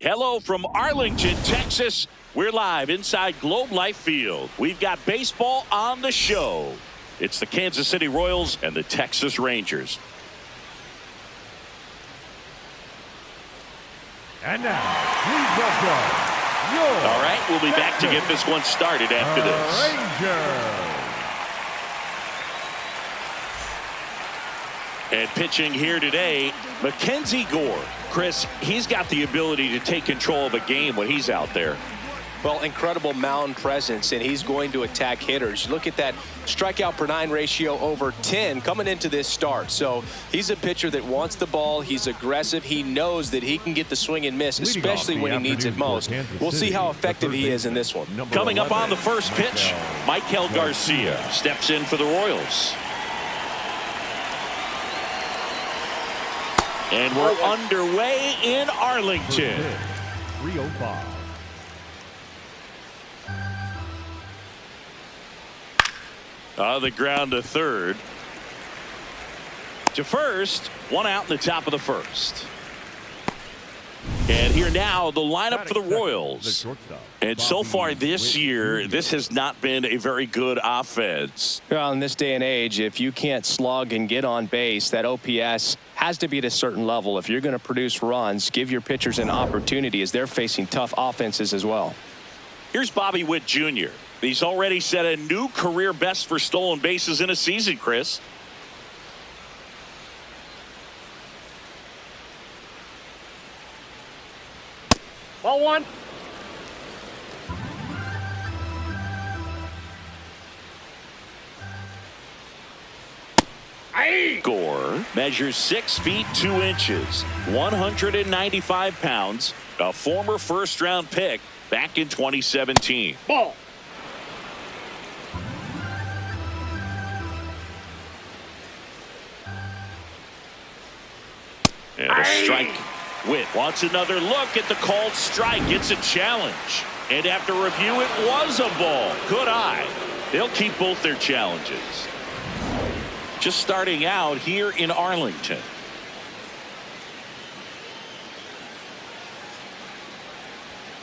Hello from Arlington, Texas. We're live inside Globe Life Field. We've got baseball on the show. It's the Kansas City Royals and the Texas Rangers. And now, please welcome your All right, we'll be back to get this one started after this. Rangers. And pitching here today, Mackenzie Gore. Chris, he's got the ability to take control of a game when he's out there. Well, incredible mound presence, and he's going to attack hitters. Look at that strikeout per 9 ratio over 10 coming into this start. So he's a pitcher that wants the ball. He's aggressive. He knows that he can get the swing and miss, especially when he needs it most. We'll see how effective he is in this one. Coming up on the first pitch, Michael Garcia steps in for the Royals. And we're underway in Arlington. 305. On the ground to third. To first. One out in the top of the first. And here now, the lineup for the Royals. And so far this year, this has not been a very good offense. Well, in this day and age, if you can't slug and get on base, that OPS has to be at a certain level. If you're going to produce runs, give your pitchers an opportunity as they're facing tough offenses as well. Here's Bobby Witt Jr. He's already set a new career best for stolen bases in a season, Chris. Ball one. Gore measures 6 feet 2 inches, 195 pounds, a former first-round pick back in 2017. Ball. And a strike. Witt wants another look at the called strike. It's a challenge. And after review, it was a ball. Good eye. They'll keep both their challenges. Just starting out here in Arlington.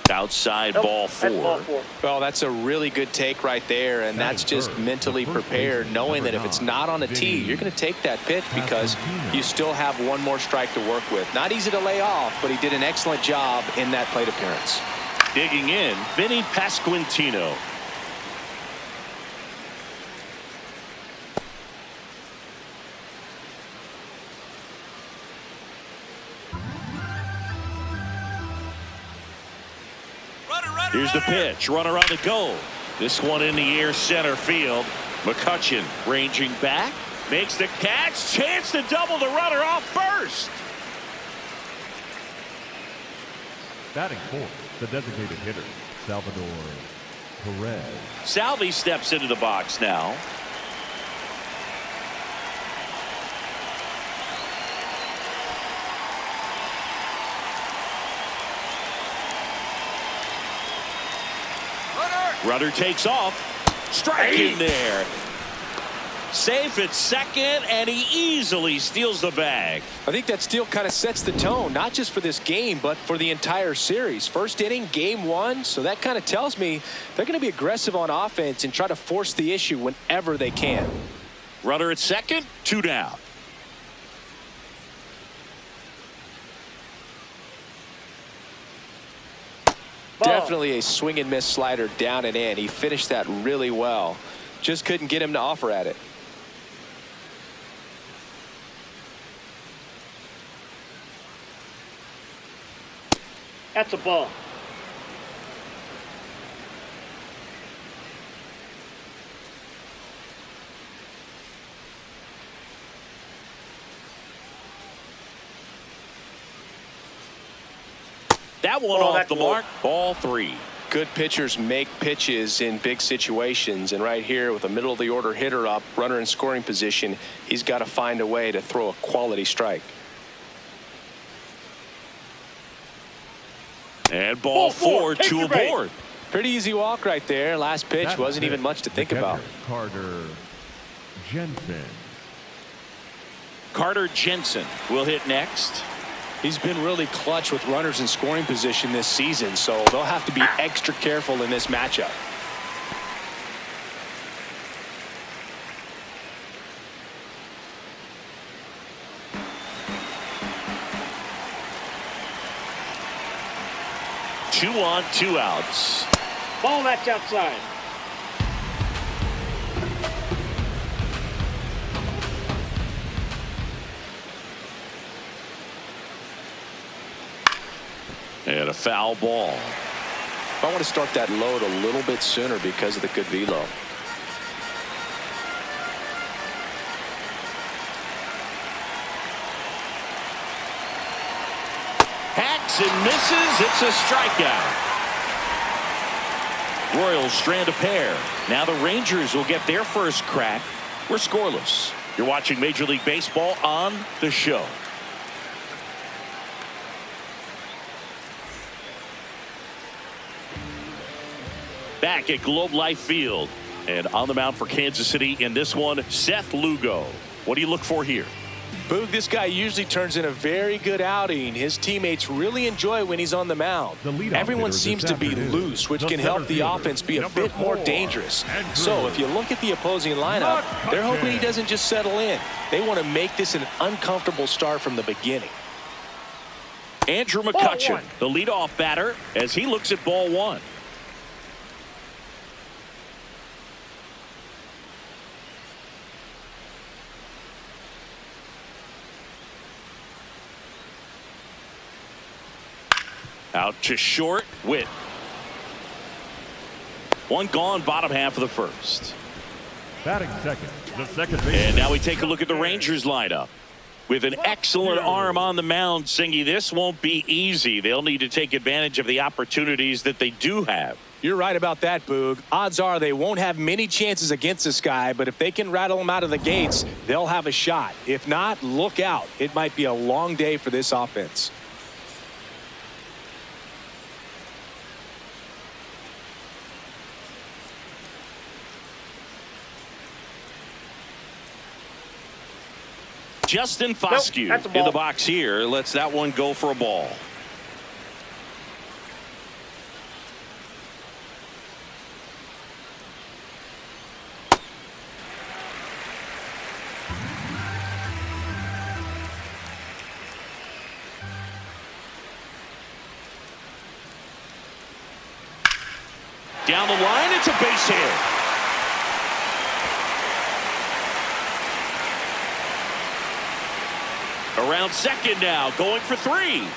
Outside ball four. Well, that's a really good take right there, and that's just mentally prepared, knowing that if it's not on a tee, you're going to take that pitch because you still have one more strike to work with. Not easy to lay off, but he did an excellent job in that plate appearance. Digging in, Vinny Pasquantino. Here's the pitch. Runner on the go. This one in the air center field. McCutchen ranging back. Makes the catch. Chance to double the runner off first. Batting fourth, the designated hitter, Salvador Perez. Salvi steps into the box now. Runner takes off. Strike in there. Safe at second, and he easily steals the bag. I think that steal kind of sets the tone, not just for this game, but for the entire series. First inning, game one, so that kind of tells me they're going to be aggressive on offense and try to force the issue whenever they can. Runner at second, 2 down. Definitely a swing and miss slider down and in. He finished that really well. Just couldn't get him to offer at it. That's a ball. That one off the mark. Ball 3. Good pitchers make pitches in big situations, and right here with a middle of the order hitter up, runner in scoring position, he's got to find a way to throw a quality strike. And ball 4, 2 aboard. Pretty easy walk right there. Last pitch wasn't even much to think about. Carter Jensen. Carter Jensen will hit next. He's been really clutch with runners in scoring position this season, so they'll have to be extra careful in this matchup. Two on, two outs. Ball that's outside. And a foul ball. I want to start that load a little bit sooner because of the good velo. Hacks and misses. It's a strikeout. Royals strand a pair. Now the Rangers will get their first crack. We're scoreless. You're watching Major League Baseball on The Show. Back at Globe Life Field. And on the mound for Kansas City in this one, Seth Lugo. What do you look for here? Boog, this guy usually turns in a very good outing. His teammates really enjoy when he's on the mound. Everyone seems to be loose, which can help the offense be a bit more dangerous. So if you look at the opposing lineup, they're hoping he doesn't just settle in. They want to make this an uncomfortable start from the beginning. Andrew McCutchen, the leadoff batter, as he looks at ball one. Out to short, Witt. One gone, bottom half of the first. Batting second, the second baseman. And now we take a look at the Rangers lineup. With an excellent arm on the mound, Singy, this won't be easy. They'll need to take advantage of the opportunities that they do have. You're right about that, Boog. Odds are they won't have many chances against this guy, but if they can rattle him out of the gates, they'll have a shot. If not, look out. It might be a long day for this offense. Justin Foscue in the box here. Lets that one go for a ball. Down the line, it's a base hit. Around second now, going for three.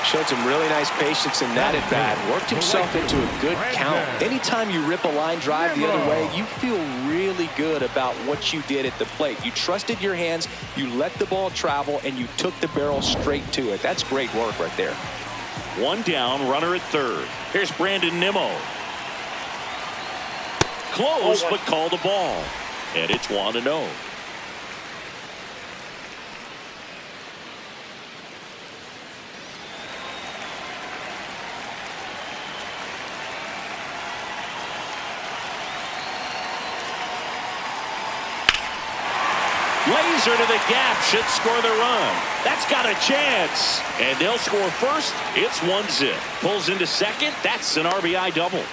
Showed some really nice patience in that at bat. Worked himself into a good count. Anytime you rip a line drive the other way, you feel really good about what you did at the plate. You trusted your hands, you let the ball travel, and you took the barrel straight to it. That's great work right there. One down, runner at third. Here's Brandon Nimmo. Close, but called the ball. And it's 1-0. Laser to the gap, should score the run. That's got a chance. And they'll score first. It's 1-0. Pulls into second. That's an RBI double.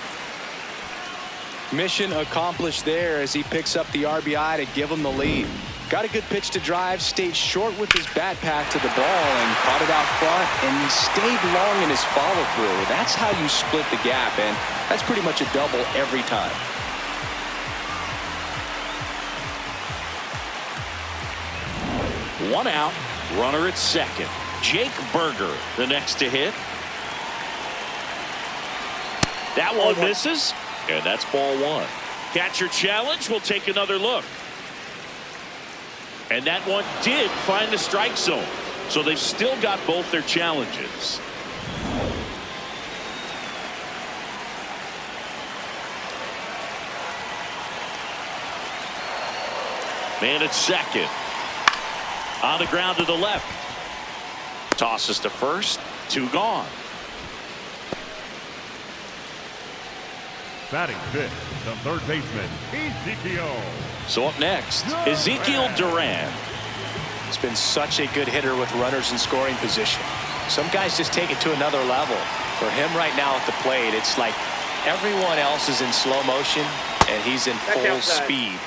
Mission accomplished there as he picks up the RBI to give him the lead. Got a good pitch to drive, stayed short with his bat path to the ball and caught it out front, and he stayed long in his follow through. That's how you split the gap, and that's pretty much a double every time. One out, runner at second. Jake Berger, the next to hit. That one misses. And that's ball one. Catcher challenge. We'll take another look. And that one did find the strike zone. So they've still got both their challenges. Man at second. On the ground to the left. Tosses to first. Two gone. Batting fifth, the third baseman, Ezekiel. So up next, Ezekiel Duran. He's been such a good hitter with runners in scoring position. Some guys just take it to another level. For him right now at the plate, it's like everyone else is in slow motion and he's in full speed.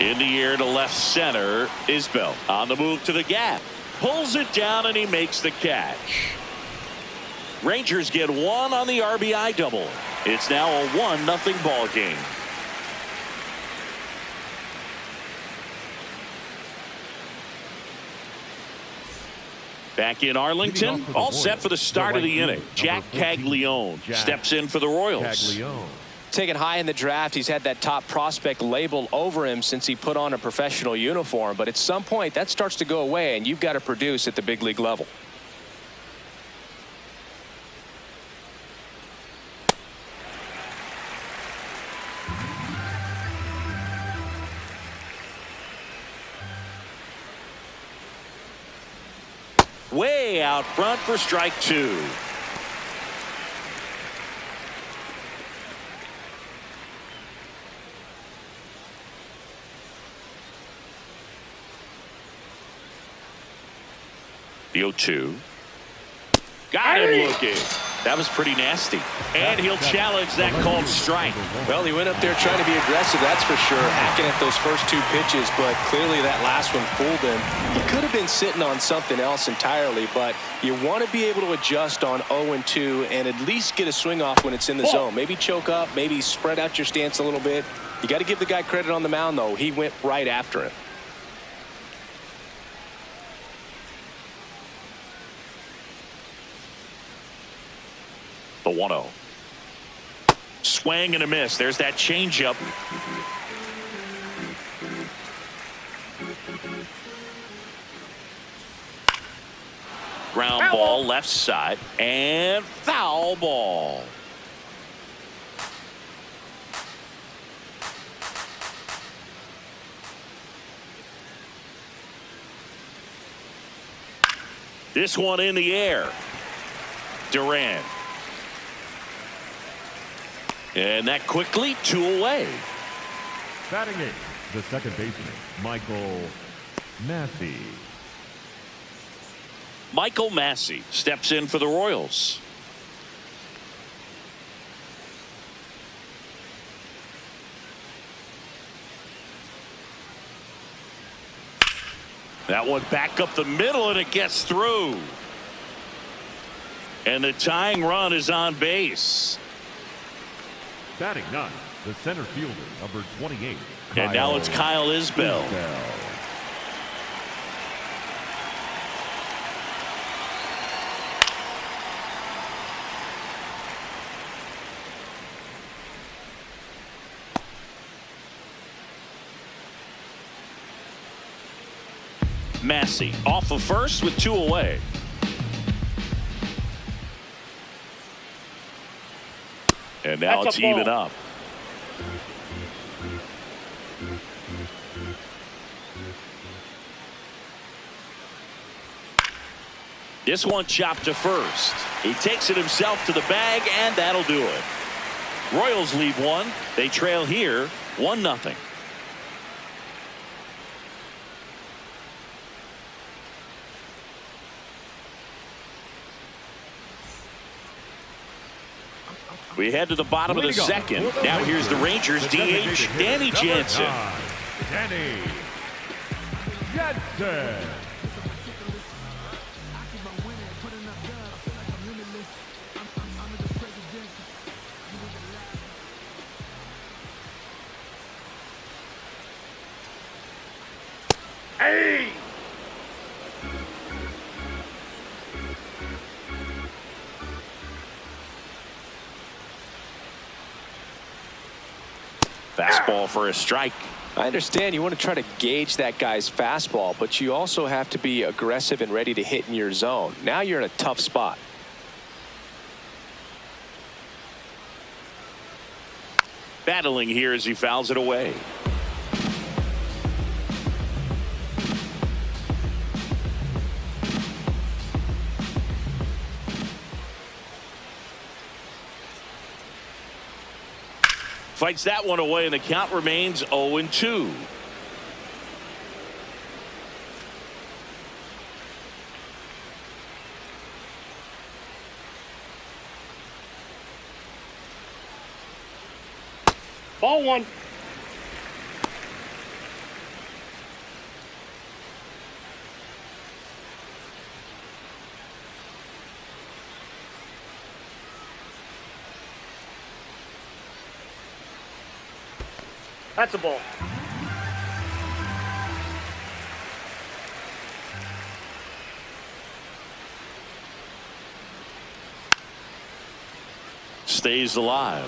In the air to left center, Isbell on the move to the gap. Pulls it down and he makes the catch. Rangers get one on the RBI double. It's now a 1-0 ball game. Back in Arlington, all set for the start of the inning. Jack Caglione steps in for the Royals. Taken high in the draft, he's had that top prospect label over him since he put on a professional uniform. But at some point, that starts to go away, and you've got to produce at the big league level. Way out front for strike two. The 0-2. Got him looking. That was pretty nasty. And he'll challenge that called strike. Well, he went up there trying to be aggressive, that's for sure, hacking at those first two pitches, but clearly that last one fooled him. He could have been sitting on something else entirely, but you want to be able to adjust on 0-2 and at least get a swing off when it's in the zone. Maybe choke up, maybe spread out your stance a little bit. You got to give the guy credit on the mound, though. He went right after him. The 1-0. Swing and a miss. There's that changeup. Ground ball left side and foul ball. This one in the air. Duran. And that quickly, 2 away. Batting eighth, the second baseman, Michael Massey. Michael Massey steps in for the Royals. That one back up the middle and it gets through. And the tying run is on base. Batting ninth, the center fielder, number 28. And now it's Kyle Isbell. Massey off of first with 2 away. And now it's even up. This one chopped to first. He takes it himself to the bag, and that'll do it. Royals lead one. They trail here 1-0. We head to the bottom of the second. Now here's the Rangers DH, Danny Jansen. Danny Jansen. Hey! Fastball for a strike. I understand you want to try to gauge that guy's fastball, but you also have to be aggressive and ready to hit in your zone. Now you're in a tough spot. Battling here as he fouls it away. Fights that one away, and the count remains 0-2. Ball one. That's a ball. Stays alive.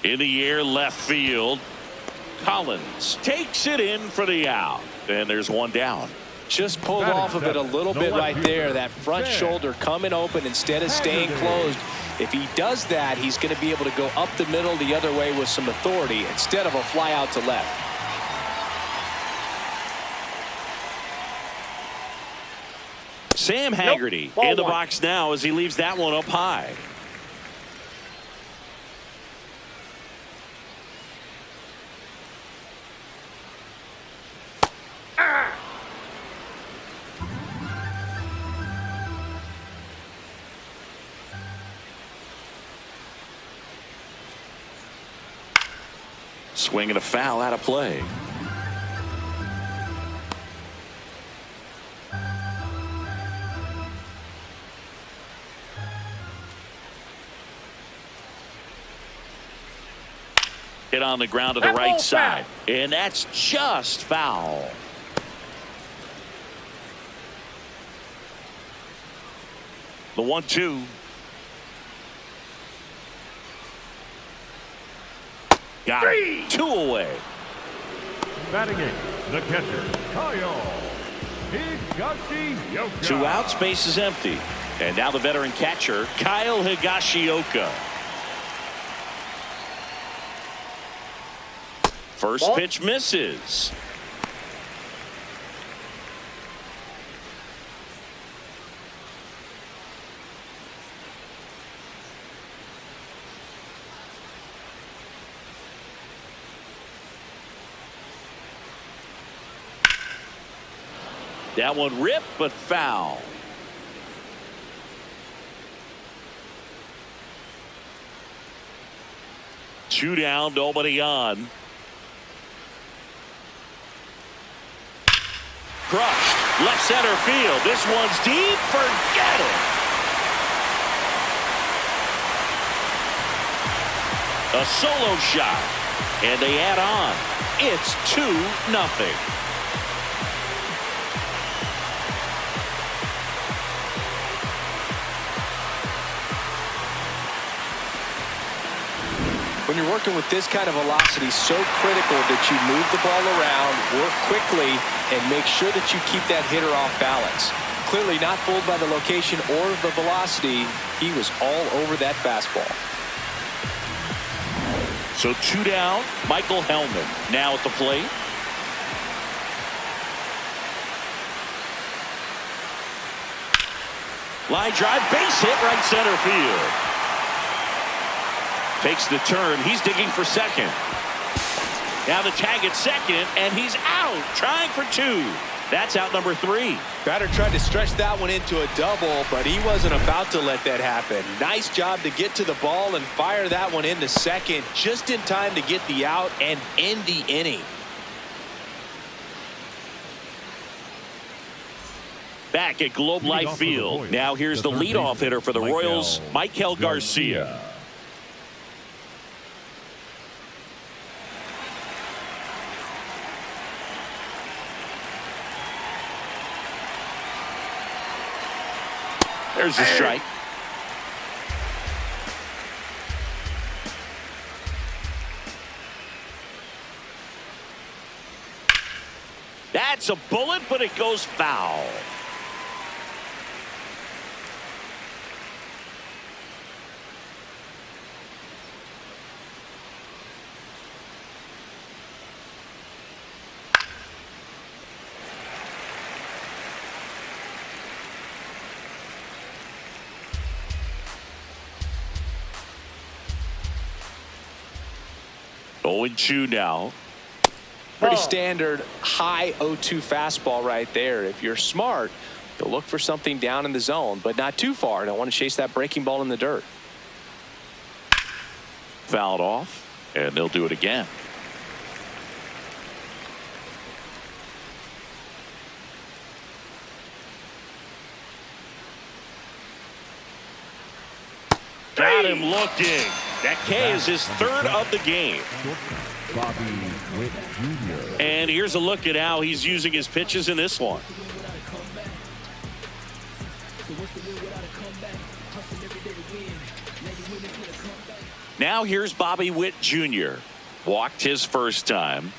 In the air, left field. Collins takes it in for the out. And there's one down. Just pulled off of it a little bit right there. That front shoulder coming open instead of staying closed. If he does that, he's going to be able to go up the middle the other way with some authority instead of a fly out to left. Sam Haggerty in the box now as he leaves that one up high. Swinging a foul out of play. Hit on the ground to the right side. And that's just foul. The 1-2. Got it. 2 away. Batting in, the catcher, Kyle Higashioka. 2 outs, base is empty. And now the veteran catcher, Kyle Higashioka. First pitch misses. That one ripped, but foul. Two down, nobody on. Crushed, left center field. This one's deep, forget it. A solo shot, and they add on. It's 2-0. When you're working with this kind of velocity, so critical that you move the ball around, work quickly, and make sure that you keep that hitter off balance. Clearly not fooled by the location or the velocity. He was all over that fastball. So 2 down. Michael Hellman now at the plate. Line drive, base hit, right center field. Takes the turn. He's digging for second. Now the tag at second, and he's out, trying for 2. That's out number 3. Batter tried to stretch that one into a double, but he wasn't about to let that happen. Nice job to get to the ball and fire that one into second just in time to get the out and end the inning. Back at Globe Life Field. Now here's the leadoff hitter for the Royals, Michael Garcia. There's a strike. That's a bullet, but it goes foul. 0-2 now. Pretty standard high 0-2 fastball right there. If you're smart, you'll look for something down in the zone, but not too far. Don't want to chase that breaking ball in the dirt. Fouled off, and they'll do it again. Got him looking. That K is his third of the game. Bobby Witt Jr. And here's a look at how he's using his pitches in this one. Now here's Bobby Witt Jr. Walked his first time.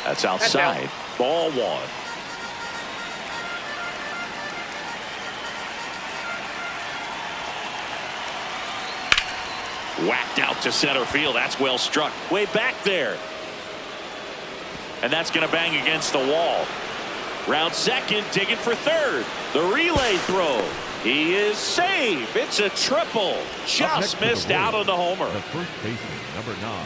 That's outside. Ball one. Whacked out to center field. That's well struck. Way back there. And that's going to bang against the wall. Round second, digging for third. The relay throw. He is safe. It's a triple. Just missed out on the homer. The first baseman, number 9,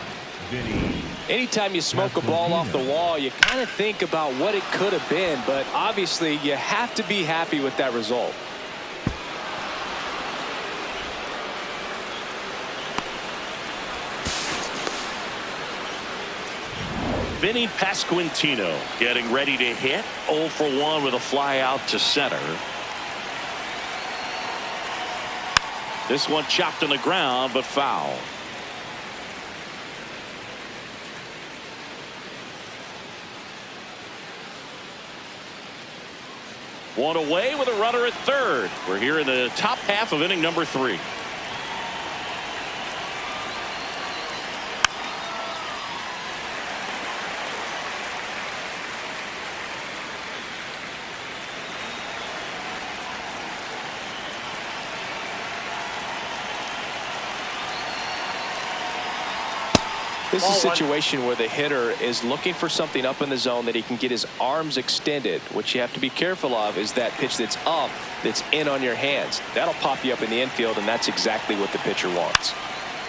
Vinny. Anytime you smoke a ball off the wall, you kind of think about what it could have been, but obviously you have to be happy with that result. Vinny Pasquantino getting ready to hit. 0 for 1 with a fly out to center. This one chopped on the ground, but foul. One away with a runner at third. We're here in the top half of inning number 3. This is a situation where the hitter is looking for something up in the zone that he can get his arms extended. What you have to be careful of is that pitch that's up, that's in on your hands. That'll pop you up in the infield, and that's exactly what the pitcher wants.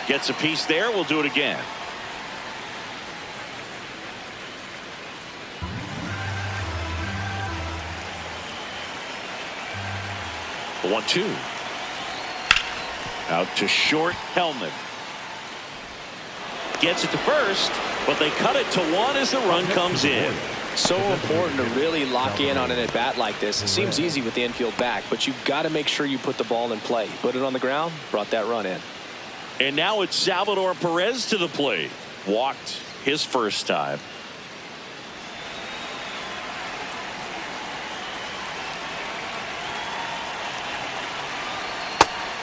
Gets a piece there. We'll do it again. The 1-2. Out to short. Hellman gets it to first, but they cut it to 1 as the run comes in. So important to really lock in on an at bat like this. It seems easy with the infield back, but you've got to make sure you put the ball in play. Put it on the ground, brought that run in. And now it's Salvador Perez to the plate. Walked his first time.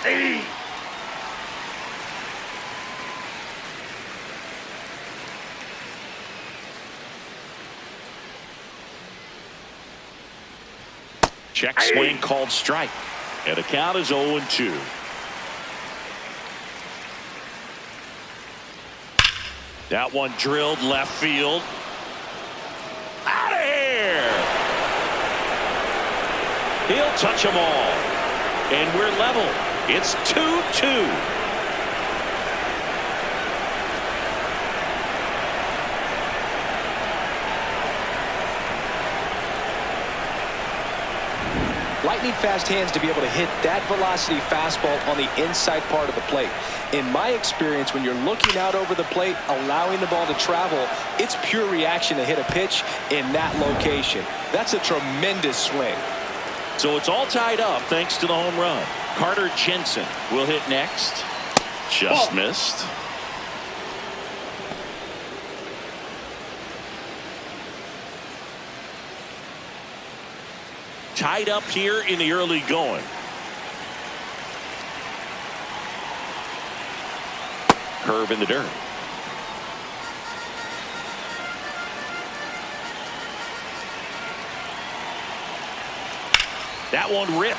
Hey. Check swing called strike. And the count is 0-2. That one drilled left field. Out of here. He'll touch them all. And we're level. It's 2-2. Lightning fast hands to be able to hit that velocity fastball on the inside part of the plate. In my experience, when you're looking out over the plate, allowing the ball to travel, it's pure reaction to hit a pitch in that location. That's a tremendous swing. So it's all tied up thanks to the home run. Carter Jensen will hit next. Just missed. Tied up here in the early going. Curve in the dirt. That one ripped.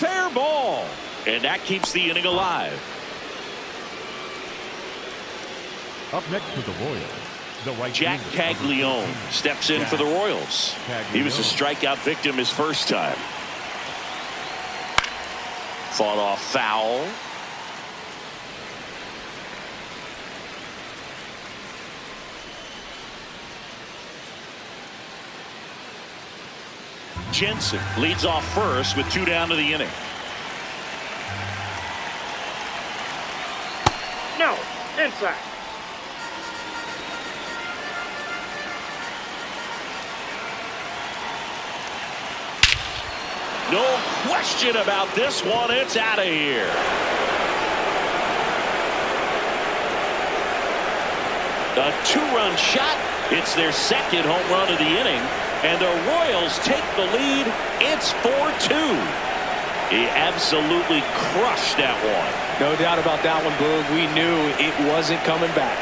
Fair ball. And that keeps the inning alive. Up next for the Royals, The right Jack fielder, Caglione steps in for the Royals. He was a strikeout victim his first time. Fought off foul. Jensen leads off first with 2 down to the inning. No, inside. No question about this one. It's out of here. A 2-run shot. It's their second home run of the inning. And the Royals take the lead. It's 4-2. He absolutely crushed that one. No doubt about that one, Boog. We knew it wasn't coming back.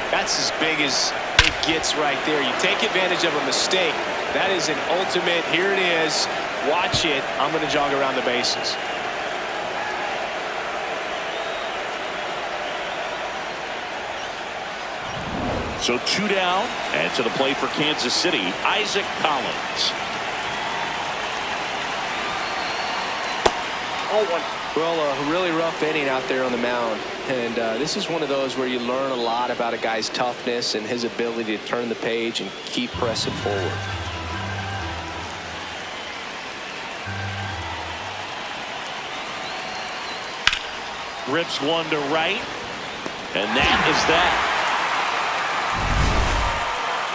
That's as big as it gets right there. You take advantage of a mistake. That is an ultimate. Here it is. Watch it. I'm going to jog around the bases. So 2 down, and to the plate for Kansas City, Isaac Collins. 0-1. Well, a really rough inning out there on the mound. And this is one of those where you learn a lot about a guy's toughness and his ability to turn the page and keep pressing forward. Rips one to right, and that is that.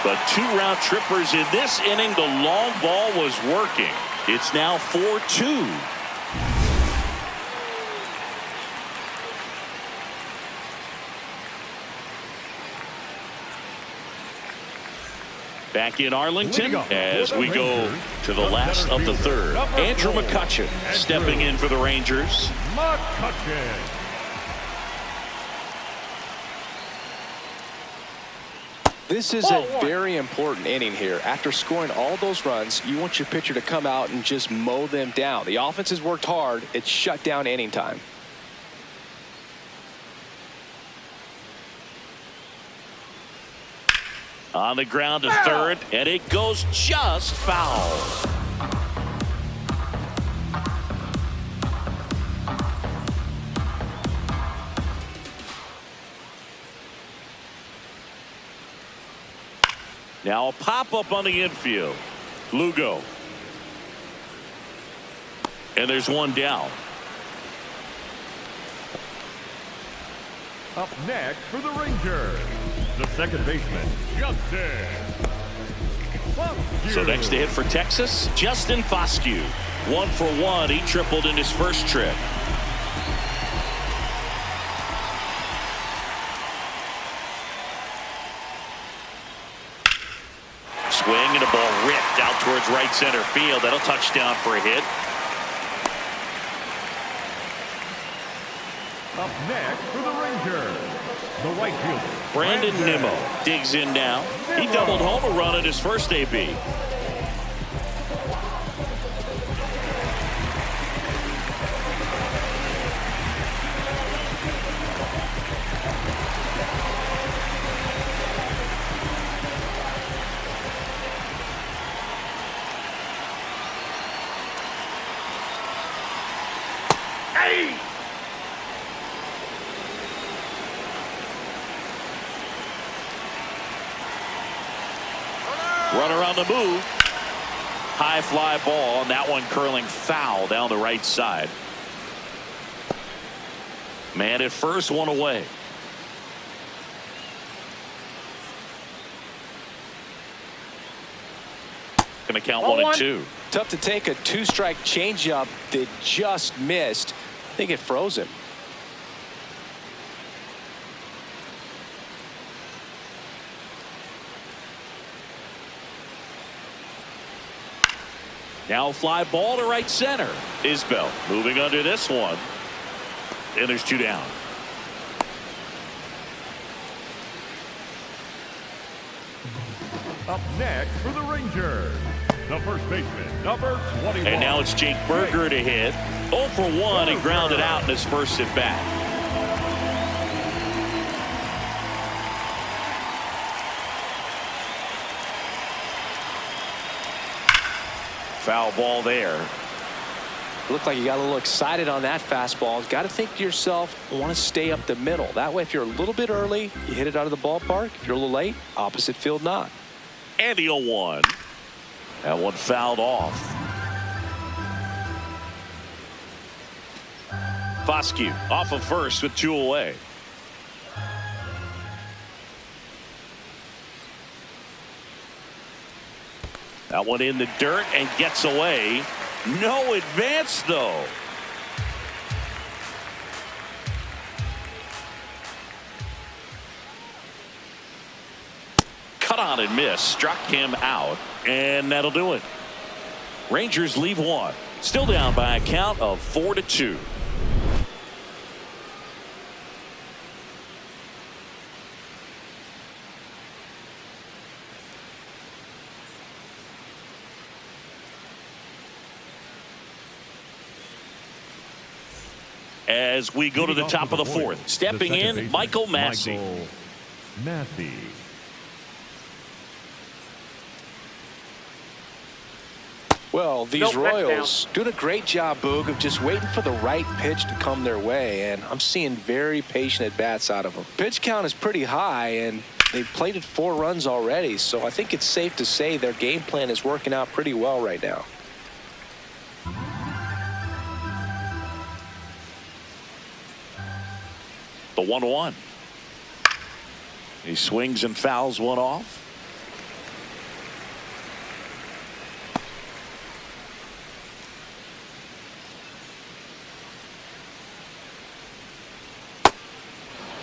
But 2 round trippers in this inning. The long ball was working. It's now 4-2. Back in Arlington as we go to the last of the third. Andrew McCutchen stepping in for the Rangers. McCutchen. This is a very important inning here. After scoring all those runs, you want your pitcher to come out and just mow them down. The offense has worked hard. It's shut down inning time. On the ground to third, and it goes just foul. Now a pop-up on the infield. Lugo. And there's one down. Up next for the Rangers, the second baseman, Justin Foscue. So next to hit for Texas, Justin Foscue. 1 for 1. He tripled in his first trip. Swing and a ball ripped out towards right center field. That'll touch down for a hit. Up next for the Rangers, the right fielder, Brandon Nimmo digs in now. He doubled home a run at his first AB. Runner on the move. High fly ball, and that one curling foul down the right side. Man at first, one away. Gonna count 1-2. Tough to take a 2-strike changeup that just missed. I think it froze him. Now fly ball to right center. Isbell moving under this one. And there's 2 down. Up next for the Rangers, the first baseman, number 21. And now it's Jake Berger to hit. 0 for 1 and grounded out in his first at bat. foul ball there. Looked like you got a little excited on that fastball. Got to think to yourself, I want to stay up the middle. That way, if you're a little bit early, you hit it out of the ballpark. If you're a little late, opposite field not. And the 0-1. That one fouled off. Foscue off of first with 2 away. That one in the dirt and gets away. No advance, though. Cut on and miss. Struck him out. And that'll do it. Rangers leave one. Still down by a count of 4-2. As we go to the top of the fourth, stepping in, Michael Massey. Well, these Royals doing a great job, Boog, of just waiting for the right pitch to come their way, and I'm seeing very patient at-bats out of them. Pitch count is pretty high, and they've plated 4 runs already, so I think it's safe to say their game plan is working out pretty well right now. The 1-1. He swings and fouls one off.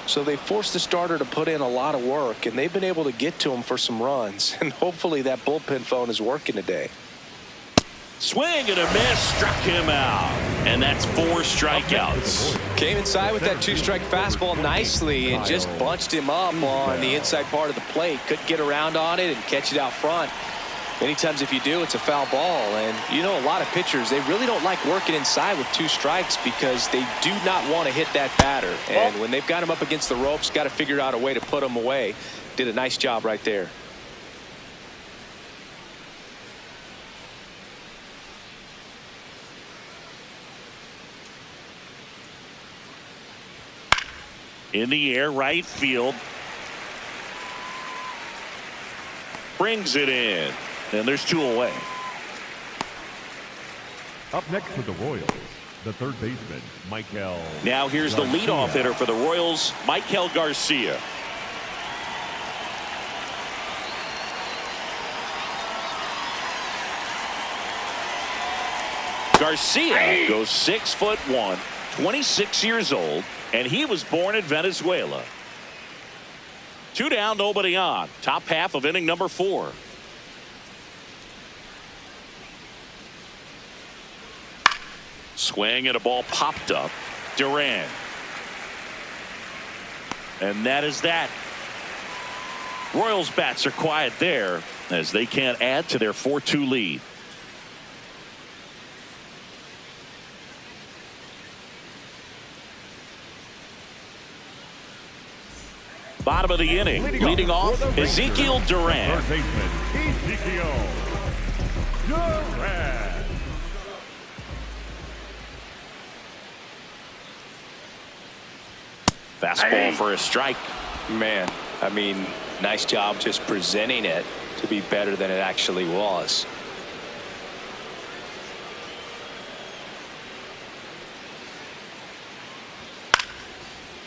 So they forced the starter to put in a lot of work, and they've been able to get to him for some runs. And hopefully that bullpen phone is working today. Swing and a miss, struck him out. And that's 4 strikeouts. Came inside with that 2-strike fastball nicely and just bunched him up on the inside part of the plate. Couldn't get around on it and catch it out front. Many times if you do, it's a foul ball. And you know, a lot of pitchers, they really don't like working inside with 2 strikes because they do not want to hit that batter. And when they've got him up against the ropes, got to figure out a way to put him away. Did a nice job right there. In the air, right field. Brings it in. And there's 2 away. Up next for the Royals, the third baseman, Michael. Now here's the leadoff hitter for the Royals, Michael Garcia. Garcia goes 6'1", 26 years old, and he was born in Venezuela. 2 down, nobody on. Top half of inning number 4. Swing and a ball popped up. Duran. And that is that. Royals bats are quiet there as they can't add to their 4-2 lead. Bottom of the inning, leading off Ezekiel Duran. Third baseman, Ezekiel Duran. Fastball for a strike. Man, I mean, nice job just presenting it to be better than it actually was.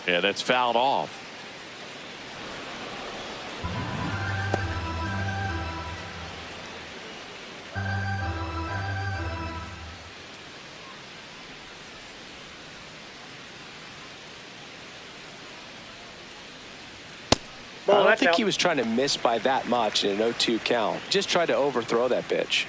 Yeah, that's fouled off. I don't think he was trying to miss by that much in an 0-2 count. Just tried to overthrow that pitch.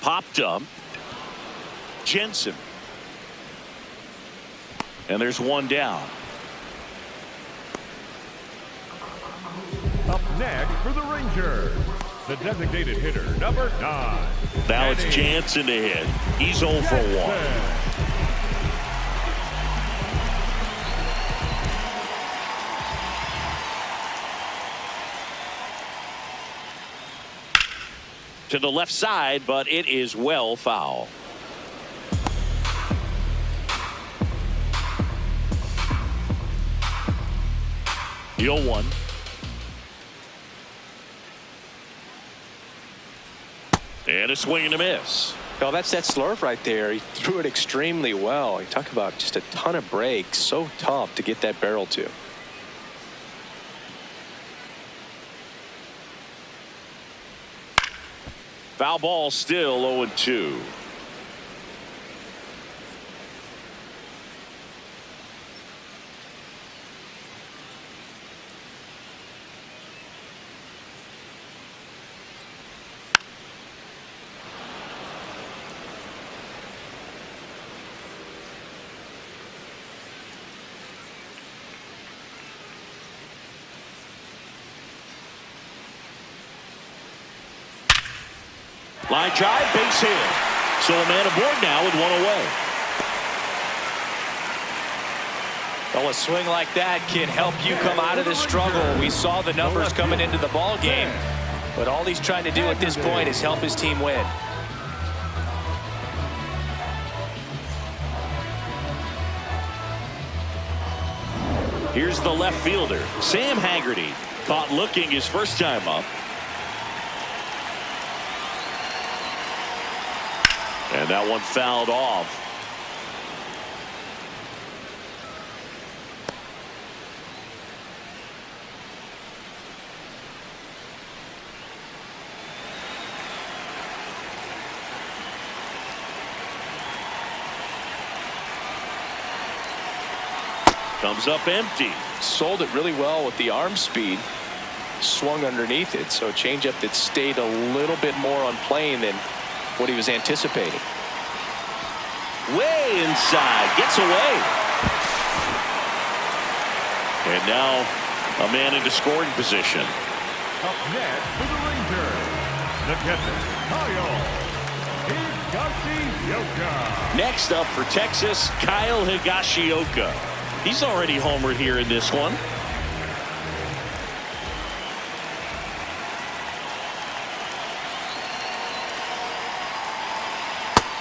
Popped up. Jensen. And there's 1 down. Up next for the Rangers, the designated hitter, number 9. Now it's Jansen to hit. He's 0 for 1. to the left side, but it is well foul. The 0-1. And a swing and a miss. Well, that's that slurve right there. He threw it extremely well. You talk about just a ton of breaks. So tough to get that barrel to. Foul ball, still 0-2. Line drive, base hit. So a man aboard now with one away. Well, a swing like that can help you come out of this struggle. We saw the numbers coming into the ball game, but all he's trying to do at this point is help his team win. Here's the left fielder, Sam Haggerty, caught looking his first time up. And that one fouled off. Comes up empty. Sold it really well with the arm speed. Swung underneath it, so a changeup that stayed a little bit more on plane than what he was anticipating. Way inside, gets away. And now a man into scoring position. Up next for the Rangers, the catcher, Kyle Higashioka. Next up for Texas, Kyle Higashioka. He's already homered here in this one.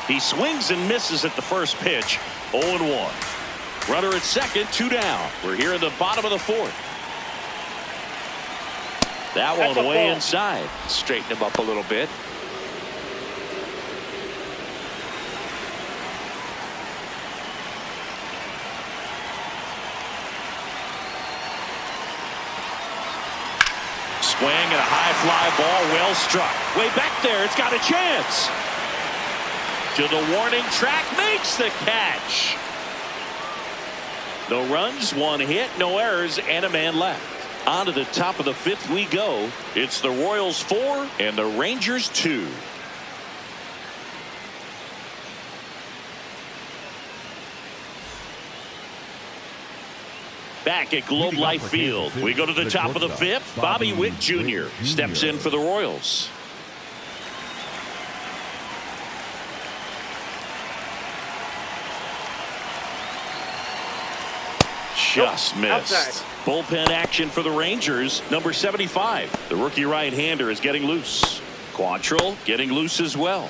He swings and misses at the first pitch. 0-1. Runner at second, 2 down. We're here in the bottom of the fourth. That one way inside. Straighten him up a little bit. Swing and a high fly ball, well struck. Way back there, it's got a chance. To the warning track, makes the catch. No runs, 1 hit, no errors, and a man left. On to the top of the 5th we go. It's the Royals 4 and the Rangers 2. Back at Globe Life Field, we go to the top of the 5th. Bobby Witt Jr. steps in for the Royals. Just missed. Outside. Bullpen action for the Rangers. Number 75, the rookie right-hander, is getting loose. Quantrill getting loose as well.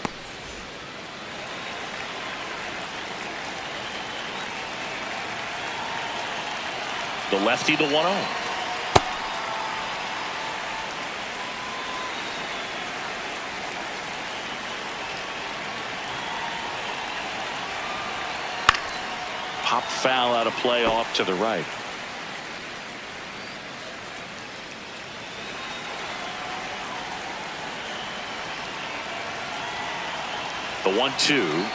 The lefty, the 1-0. Pop foul out of play off to the right. The 1-2.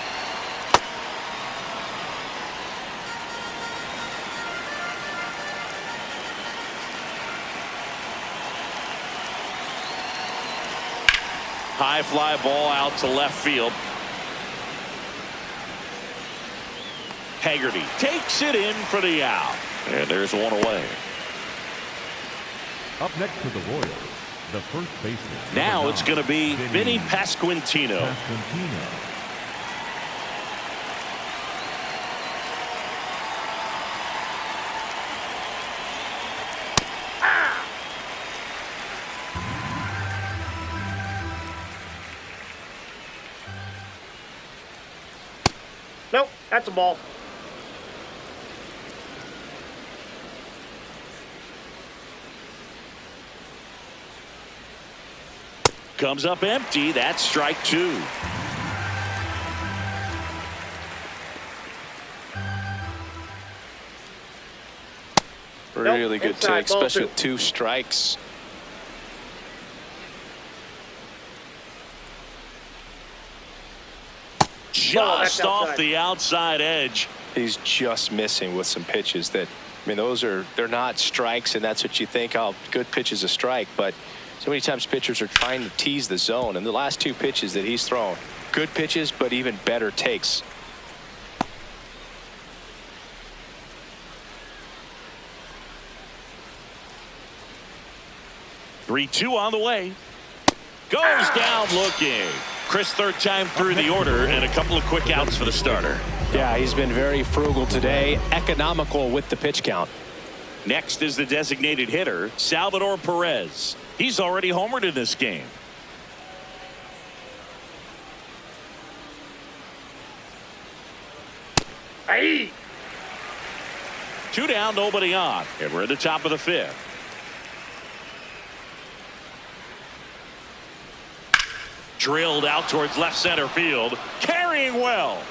High fly ball out to left field. Haggerty takes it in for the out. And there's one away. Up next for the Royals, the first baseman. Now it's going to be Vinny Pasquantino. Nope, that's a ball. Comes up empty. That's strike 2. Really good inside, take, especially ball with 2 strikes. Just off the outside edge. He's just missing with some pitches that, I mean, they're not strikes, and that's what you think, oh, good pitch is a strike. But so many times pitchers are trying to tease the zone, and the last 2 pitches that he's thrown, good pitches, but even better takes. Three, 2 on the way. Goes down looking. Chris, third time through the order, and a couple of quick outs for the starter. Yeah, he's been very frugal today, economical with the pitch count. Next is the designated hitter, Salvador Perez. He's already homered in this game. Hey. 2 down, nobody on, and we're at the top of the 5th. Drilled out towards left center field, carrying well,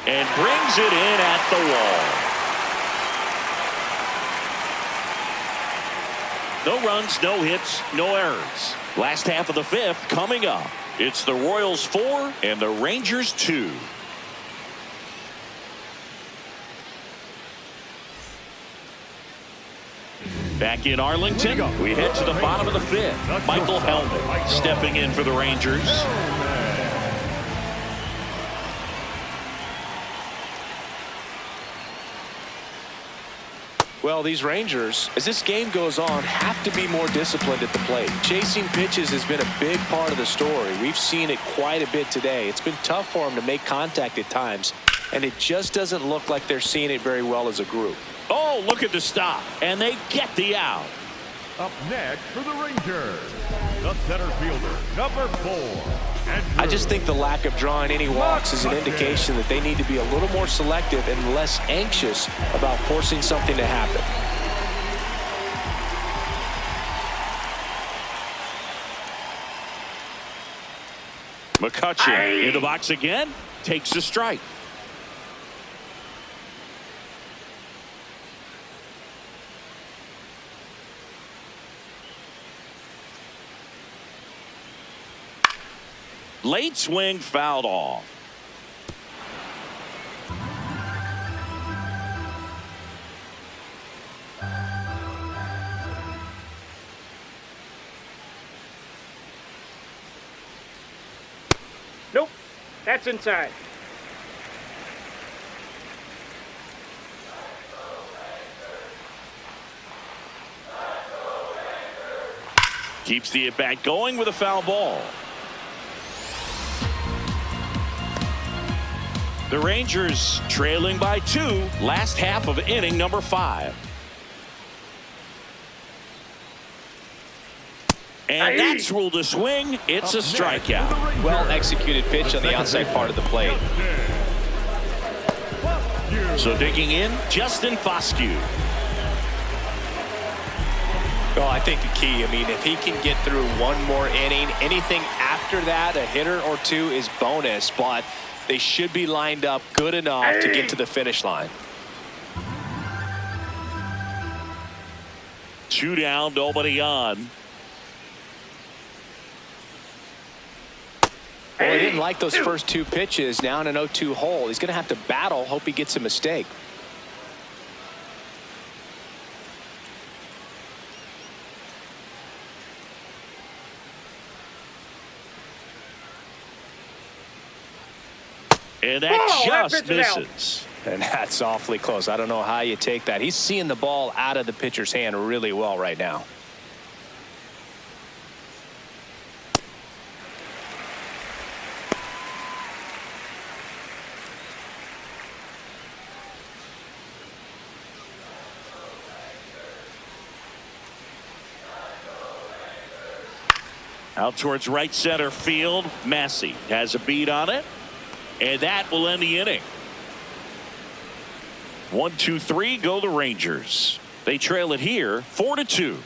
and brings it in at the wall. No runs, no hits, no errors. Last half of the 5th coming up. It's the Royals 4 and the Rangers 2. Back in Arlington, we head to the bottom of the 5th. Michael Hellman stepping in for the Rangers. Well, these Rangers, as this game goes on, have to be more disciplined at the plate. Chasing pitches has been a big part of the story. We've seen it quite a bit today. It's been tough for them to make contact at times, and it just doesn't look like they're seeing it very well as a group. Oh, look at the stop, and they get the out. Up next for the Rangers, the center fielder, number 4. I just think the lack of drawing any walks is an indication that they need to be a little more selective and less anxious about forcing something to happen. McCutchen in the box again, takes a strike. Late swing fouled off. Nope, that's inside. Keeps the at-bat going with a foul ball. The Rangers trailing by 2, last half of inning number 5. And that's ruled a swing. It's a strikeout. Well executed pitch on the outside part of the plate. So digging in, Justin Foscue. Well, I think the key, I mean, if he can get through one more inning, anything after that, a hitter or 2 is bonus, but they should be lined up good enough to get to the finish line. 2 down, nobody on. Well, he didn't like those first 2 pitches. Now in an 0-2 hole, he's going to have to battle, hope he gets a mistake. And that just misses. And that's awfully close. I don't know how you take that. He's seeing the ball out of the pitcher's hand really well right now. Out towards right center field. Massey has a beat on it. And that will end the inning. 1-2-3 go the Rangers. They trail it here 4-2.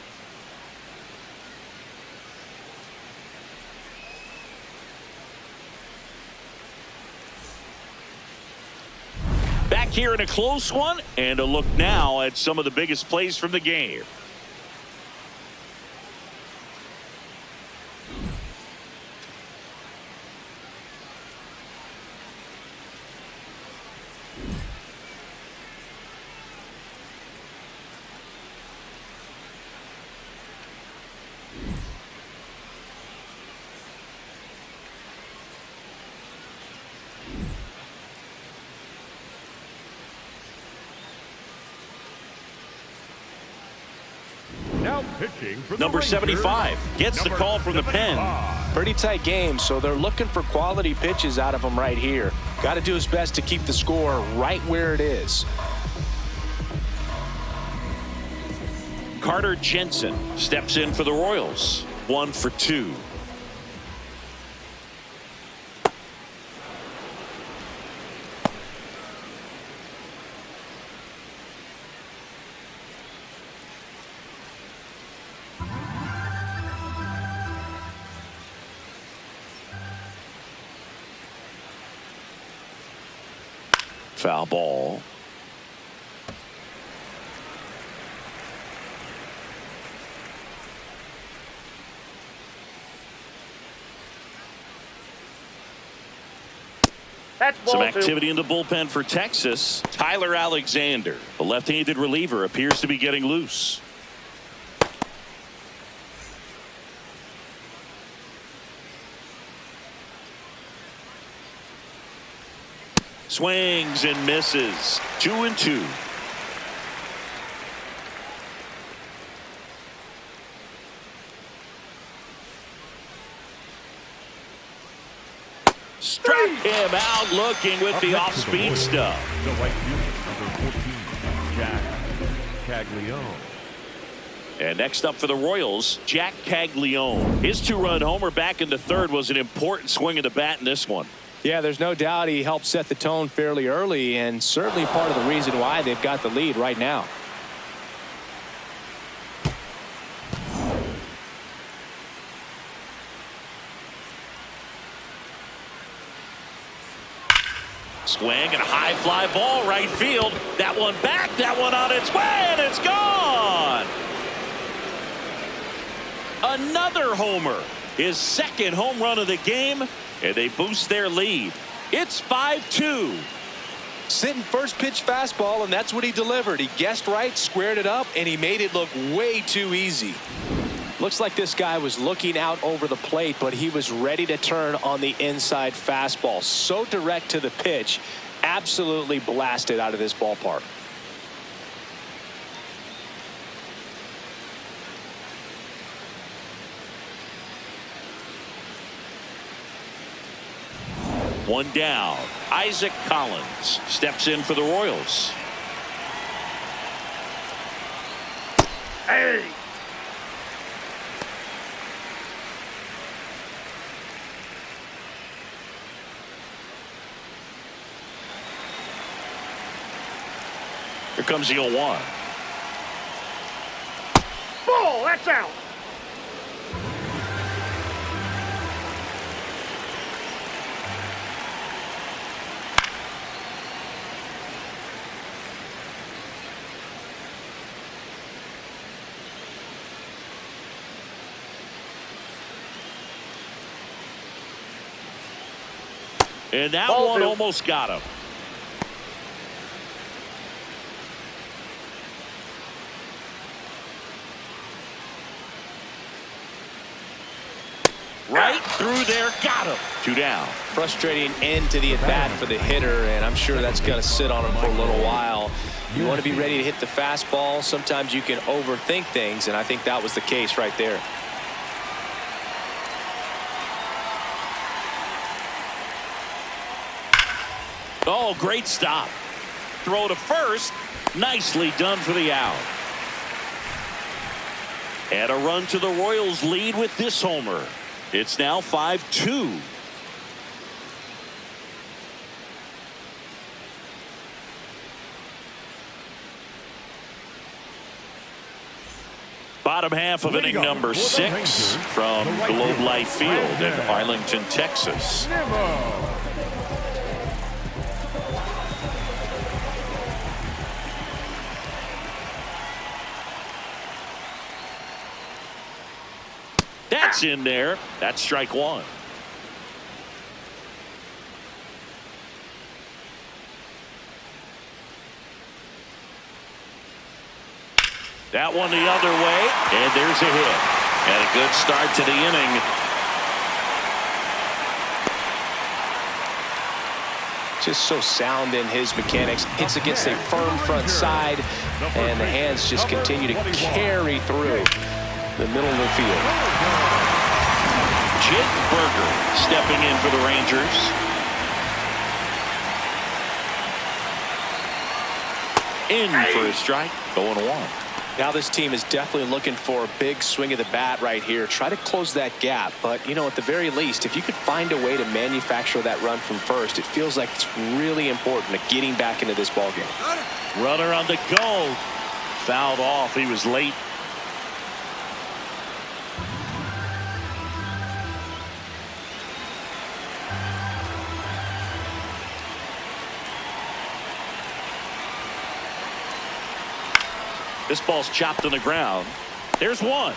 Back here in a close one, and a look now at some of the biggest plays from the game. Now pitching for the Number Rangers, 75 gets the call from the pen. 75. Pretty tight game, so they're looking for quality pitches out of him right here. Got to do his best to keep the score right where it is. Carter Jensen steps in for the Royals. 1 for 2. Foul ball. That's ball Some two. activity in the bullpen for Texas. Tyler Alexander, the left-handed reliever, appears to be getting loose. Swings and misses. 2-2. Struck him out looking with Up the next to the off-speed Royals, stuff. The right fielder, number 14, Jack Caglione. And next up for the Royals, Jack Caglione. His 2-run homer back in the third was an important swing of the bat in this one. Yeah, there's no doubt he helped set the tone fairly early, and certainly part of the reason why they've got the lead right now. Swing and a high fly ball right field. That one back, that one on its way, and it's gone. Another homer. His second home run of the game, and they boost their lead. It's 5-2. Sitting first pitch fastball, and that's what he delivered. He guessed right, squared it up, and he made it look way too easy. Looks like this guy was looking out over the plate, but he was ready to turn on the inside fastball. So direct to the pitch, absolutely blasted out of this ballpark. One down. Isaac Collins steps in for the Royals. Hey. Here comes the 0-1. Ball. That's out. And that Ball one two. almost got him. Right through there, got him. 2 down. Frustrating end to the at-bat for the hitter, and I'm sure that's going to sit on him for a little while. You want to be ready to hit the fastball. Sometimes you can overthink things, and I think that was the case right there. Oh, great stop. Throw to first. Nicely done for the out. And a run to the Royals lead with this homer. It's now 5-2. Bottom half of inning number 6 from Globe Life Field in Arlington, Texas. That's in there. That's strike 1. That one the other way, and there's a hit. And a good start to the inning. Just so sound in his mechanics. Hits against a firm front side, and the hands just continue to carry through the middle of the field. Jake Berger stepping in for the Rangers. In for a strike, 0-1. Now this team is definitely looking for a big swing of the bat right here. Try to close that gap. But, you know, at the very least, if you could find a way to manufacture that run from first, it feels like it's really important to getting back into this ballgame. Runner on the go. Fouled off. He was late. This ball's chopped on the ground. There's one.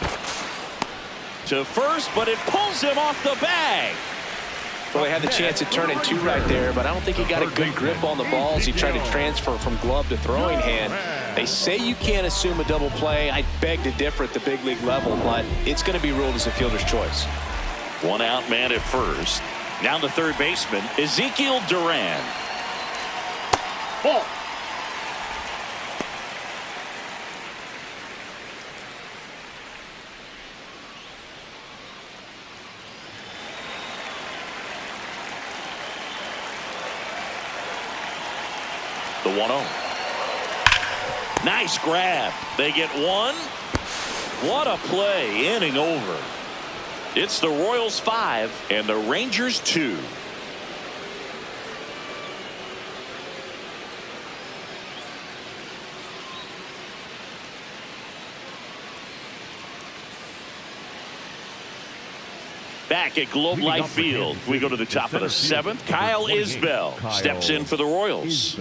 To first, but it pulls him off the bag. Well, he had the chance at turning 2 right there, but I don't think he got a good grip on the ball as he tried to transfer from glove to throwing hand. They say you can't assume a double play. I beg to differ at the big league level, but it's going to be ruled as a fielder's choice. One out man at first. Now the third baseman, Ezekiel Duran. Ball. The 1-0. Nice grab. They get one. What a play. Inning over. It's the Royals 5 and the Rangers 2. Back at Globe Life Field, we go to the top of the 7th. Kyle Isbell steps in for the Royals.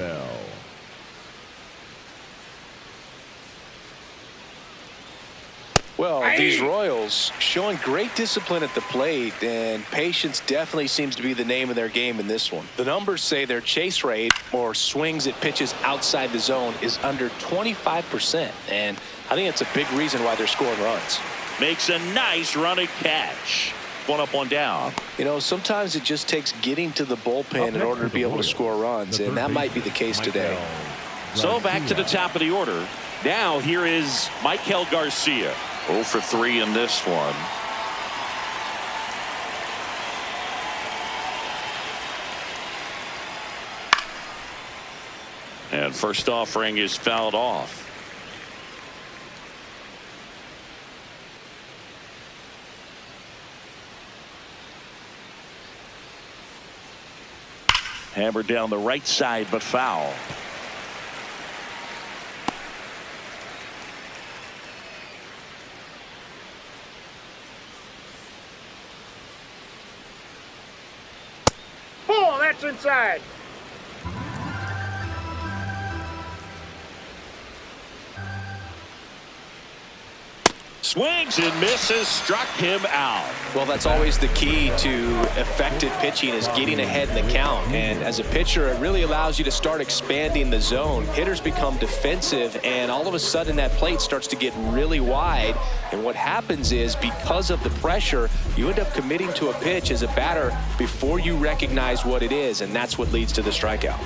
Well, these Royals showing great discipline at the plate, and patience definitely seems to be the name of their game in this one. The numbers say their chase rate, or swings at pitches outside the zone, is under 25%, and I think it's a big reason why they're scoring runs. Makes a nice running catch. One up, one down. You know, sometimes it just takes getting to the bullpen in order to be able to score runs, and that might be the case today. So back to the top of the order. Now here is Michael Garcia. 0 for 3 in this one. And first offering is fouled off. Hammered down the right side, but foul. Ball, that's inside. Swings and misses, struck him out. Well, that's always the key to effective pitching, is getting ahead in the count. And as a pitcher, it really allows you to start expanding the zone. Hitters become defensive, and all of a sudden that plate starts to get really wide. And what happens is, because of the pressure, you end up committing to a pitch as a batter before you recognize what it is, and that's what leads to the strikeout.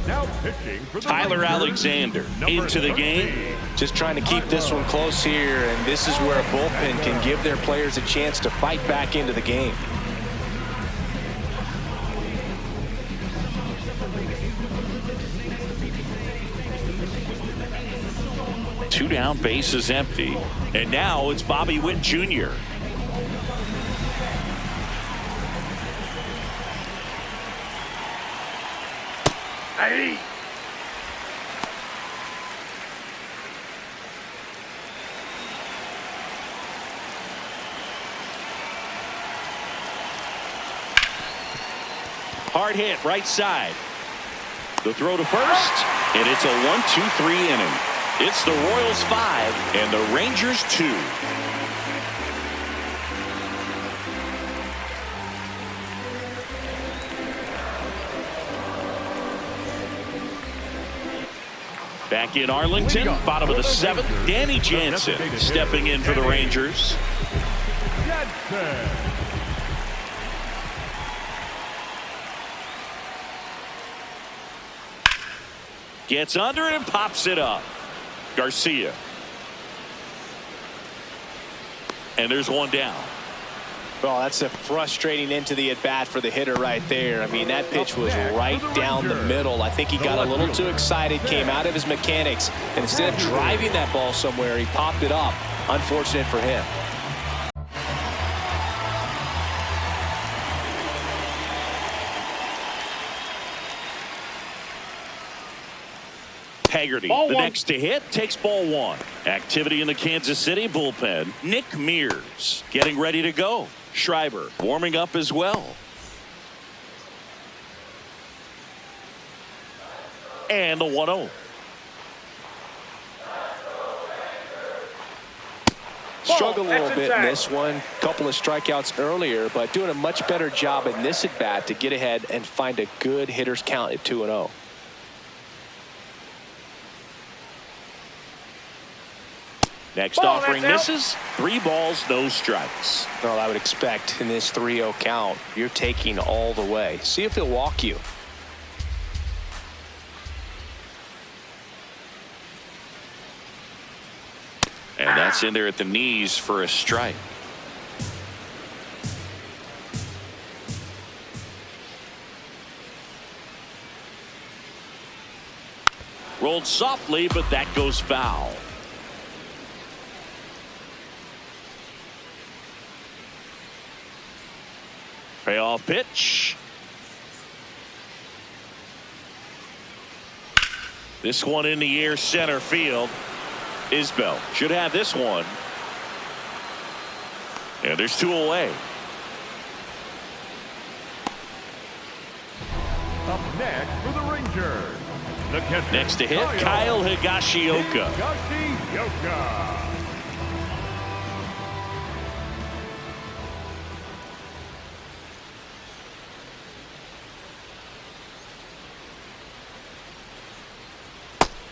Now pitching for the Tyler Rangers, Alexander into the 30. game. Just trying to keep this one close here, and this is where a bullpen can give their players a chance to fight back into the game. Two down, base is empty. And now it's Bobby Witt Jr. Hard hit right side. The throw to first, and it's a 1-2-3 inning. It's the Royals 5 and the Rangers 2. Back in Arlington, bottom of the 7th, Danny Jansen stepping in for the Rangers. Gets under it and pops it up. Garcia. And there's one down. Well, that's a frustrating end to the at-bat for the hitter right there. I mean, that pitch was right down the middle. I think he got a little too excited, came out of his mechanics, and instead of driving that ball somewhere, he popped it up. Unfortunate for him. Haggerty, the next to hit, takes ball 1. Activity in the Kansas City bullpen. Nick Mears getting ready to go. Schreiber warming up as well. And the 1-0. Struggled a little bit in this one. Couple of strikeouts earlier, but doing a much better job in this at bat to get ahead and find a good hitter's count at 2-0. Next offering misses. 3 balls, no strikes. Well, I would expect in this 3-0 count, you're taking all the way. See if he'll walk you. And that's in there at the knees for a strike. Rolled softly, but that goes foul. Payoff pitch. This one in the air center field. Isbell should have this one. And there's 2 away. Up next for the Rangers, the catcher. Next to hit, Kyle Higashioka. Higashioka.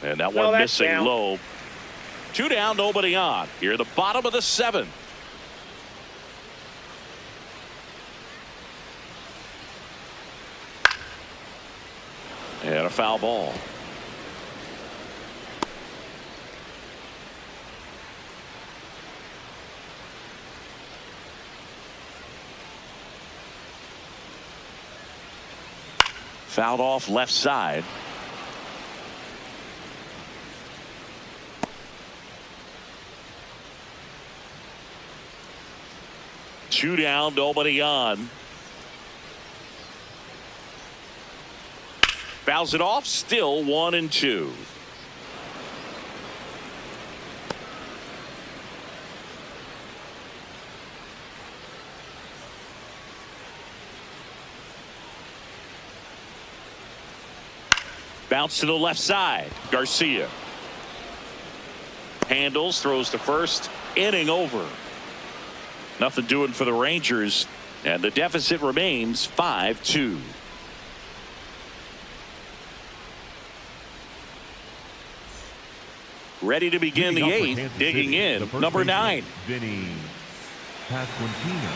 And that one missing low. 2 down, nobody on. Here at the bottom of the 7th. And a foul ball. Fouled off left side. Two down, nobody on. Fouls it off, still 1-2. Bounce to the left side. Garcia handles, throws to first. Inning over. Nothing doing for the Rangers, and the deficit remains 5-2. Ready to begin the 8th, digging in, number 9. Vinny Pasquantino.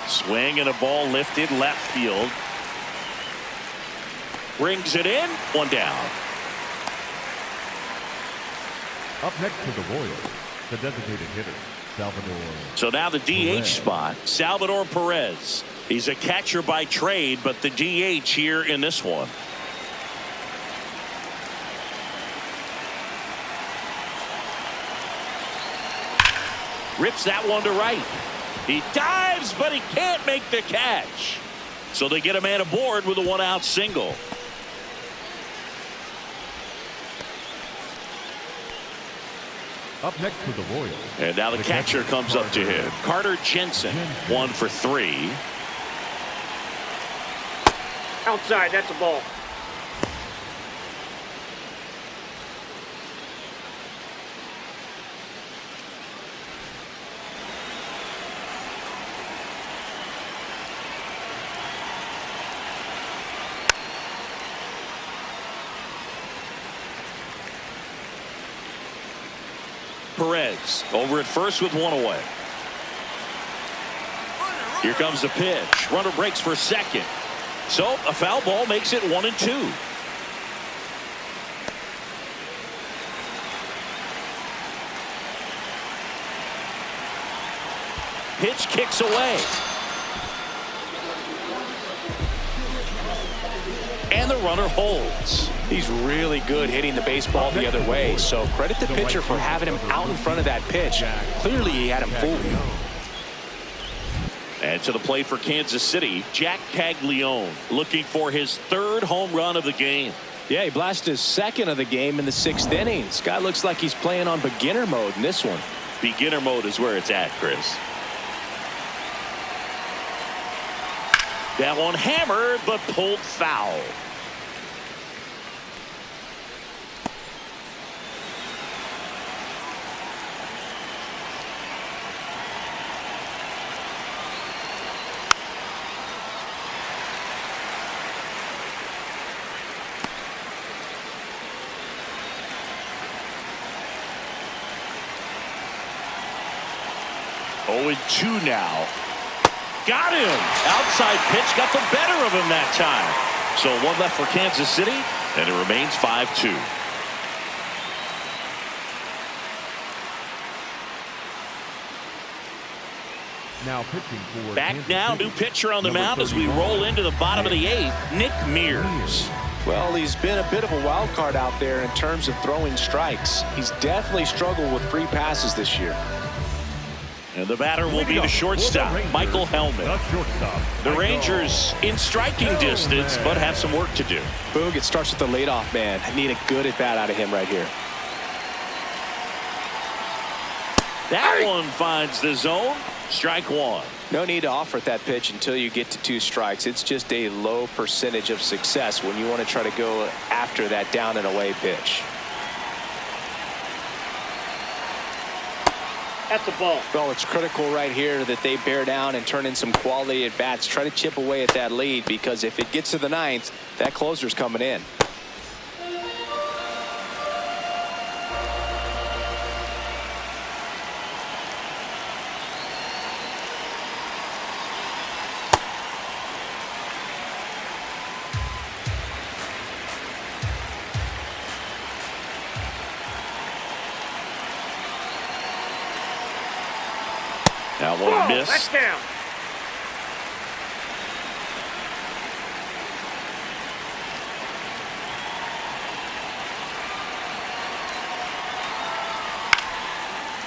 Swing and a ball lifted left field. Brings it in, 1 down. Up next to the Royals, the designated hitter, Salvador. So now the DH Perez. spot, Salvador Perez. He's a catcher by trade, but the DH here in this one. Rips that one to right. He dives, but he can't make the catch. So they get a man aboard with a 1-out single. Up next for the Royals. And now the catcher comes up to him. Carter Jensen, 1 for 3. Outside, that's a ball. Perez over at first with 1 away. Here comes the pitch. Runner breaks for second. So a foul ball makes it 1-2. Pitch kicks away. And the runner holds. He's really good hitting the baseball the other way, so credit the pitcher for having him out in front of that pitch. Clearly he had him fooled. And to the plate for Kansas City, Jack Caglione looking for his 3rd home run of the game. Yeah, he blasted his 2nd of the game in the 6th inning. This guy looks like he's playing on beginner mode in this one. Beginner mode is where it's at, Chris. That one hammered but pulled foul. Oh, 2 now. Got him. Outside pitch got the better of him that time. So 1 left for Kansas City, and it remains 5-2. Now pitching for Back Kansas now, City. new pitcher on the Number mound as we 31. roll into the bottom of the 8th, Nick Mears. Well, he's been a bit of a wild card out there in terms of throwing strikes. He's definitely struggled with free passes this year. And the batter will be the shortstop, Michael Hellman. The shortstop. The Rangers in striking distance, but have some work to do. Boog, it starts with the leadoff man. I need a good at bat out of him right here. That one finds the zone. Strike 1. No need to offer at that pitch until you get to 2 strikes. It's just a low percentage of success when you want to try to go after that down and away pitch. That's a ball. Well, it's critical right here that they bear down and turn in some quality at bats. Try to chip away at that lead, because if it gets to the 9th, that closer's coming in. That one missed. That's down.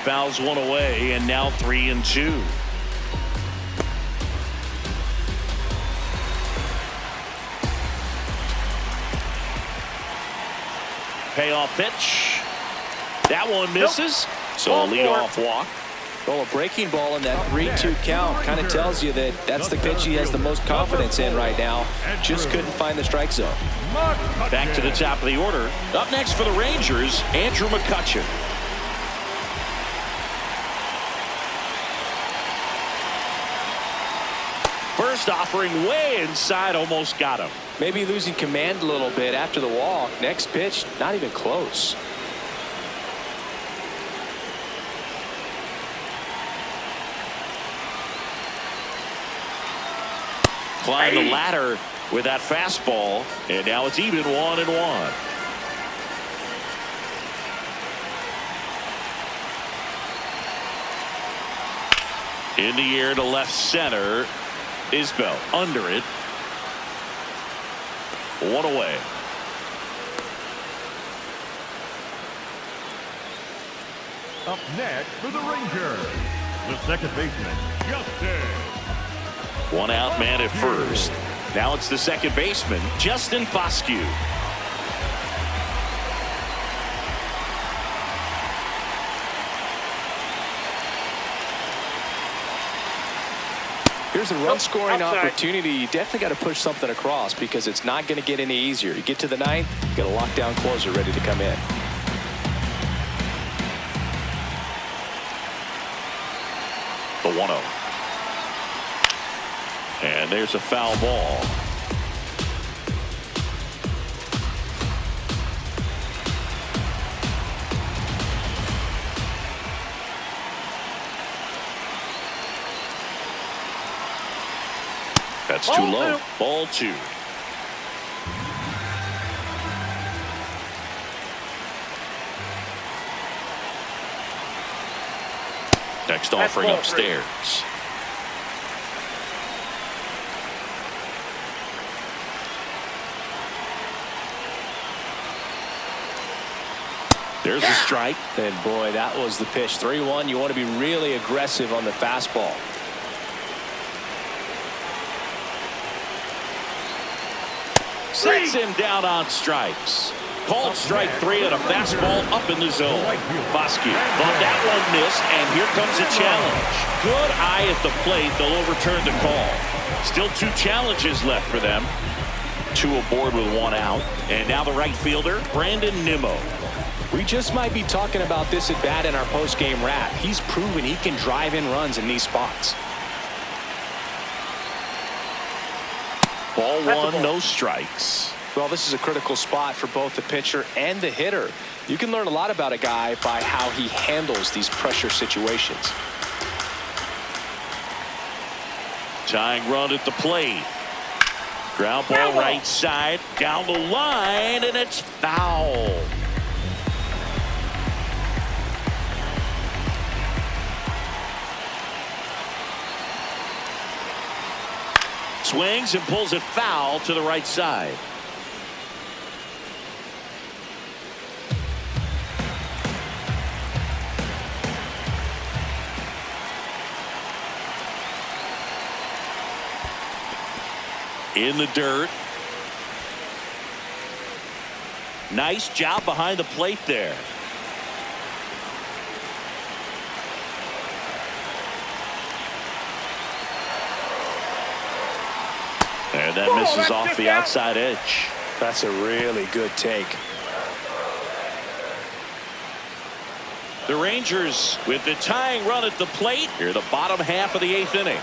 Fouls 1 away, and now 3-2. Payoff pitch. That one misses. So a leadoff walk. Well, a breaking ball in that 3-2 count kind of tells you that that's the pitch he has the most confidence in right now. Just couldn't find the strike zone. Back to the top of the order. Up next for the Rangers, Andrew McCutchen. First offering way inside, almost got him. Maybe losing command a little bit after the walk. Next pitch, not even close. Climb the ladder with that fastball, and now it's even 1-1. In the air to left center. Isbell under it. 1 away. Up next for the Rangers, the second baseman, Justin. 1 out, man at first. Now it's the second baseman, Justin Foscue. Here's a run-scoring Outside. opportunity. You definitely got to push something across because it's not going to get any easier. You get to the ninth, you got a lockdown closer ready to come in. The 1-0. And there's a foul ball. That's too low. Ball 2. Next offering upstairs. There's a strike. And boy, that was the pitch. 3-1. You want to be really aggressive on the fastball. Sets him down on strikes. Called strike 3 on a fastball up in the zone. Bosque thought that one missed, and here comes a challenge. Good eye at the plate. They'll overturn the call. Still 2 challenges left for them. 2 aboard with 1 out. And now the right fielder, Brandon Nimmo. We just might be talking about this at bat in our post-game wrap. He's proven he can drive in runs in these spots. Ball 1, no strikes. Well, this is a critical spot for both the pitcher and the hitter. You can learn a lot about a guy by how he handles these pressure situations. Tying run at the plate. Ground ball right side, down the line, and it's foul. Swings and pulls it foul to the right side. In the dirt. Nice job behind the plate there. And that misses off the outside edge. That's a really good take. The Rangers with the tying run at the plate here, the bottom half of the 8th inning.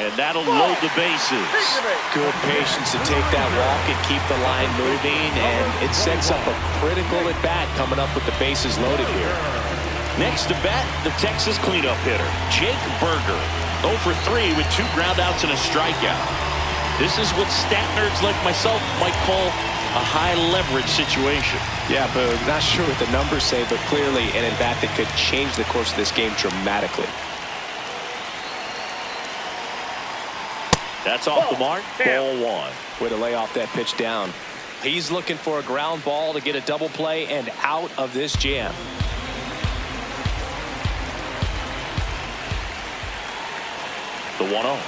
And that'll load the bases. Good patience to take that walk and keep the line moving, and it sets up a critical at bat coming up with the bases loaded here. Next to bat, the Texas cleanup hitter, Jake Berger. 0 for 3 with 2 groundouts and a strikeout. This is what stat nerds like myself might call a high leverage situation. Yeah, but not sure what the numbers say, but clearly an at bat that could change the course of this game dramatically. That's off the mark. Ball 1. Way to lay off that pitch down. He's looking for a ground ball to get a double play and out of this jam. The 1-0.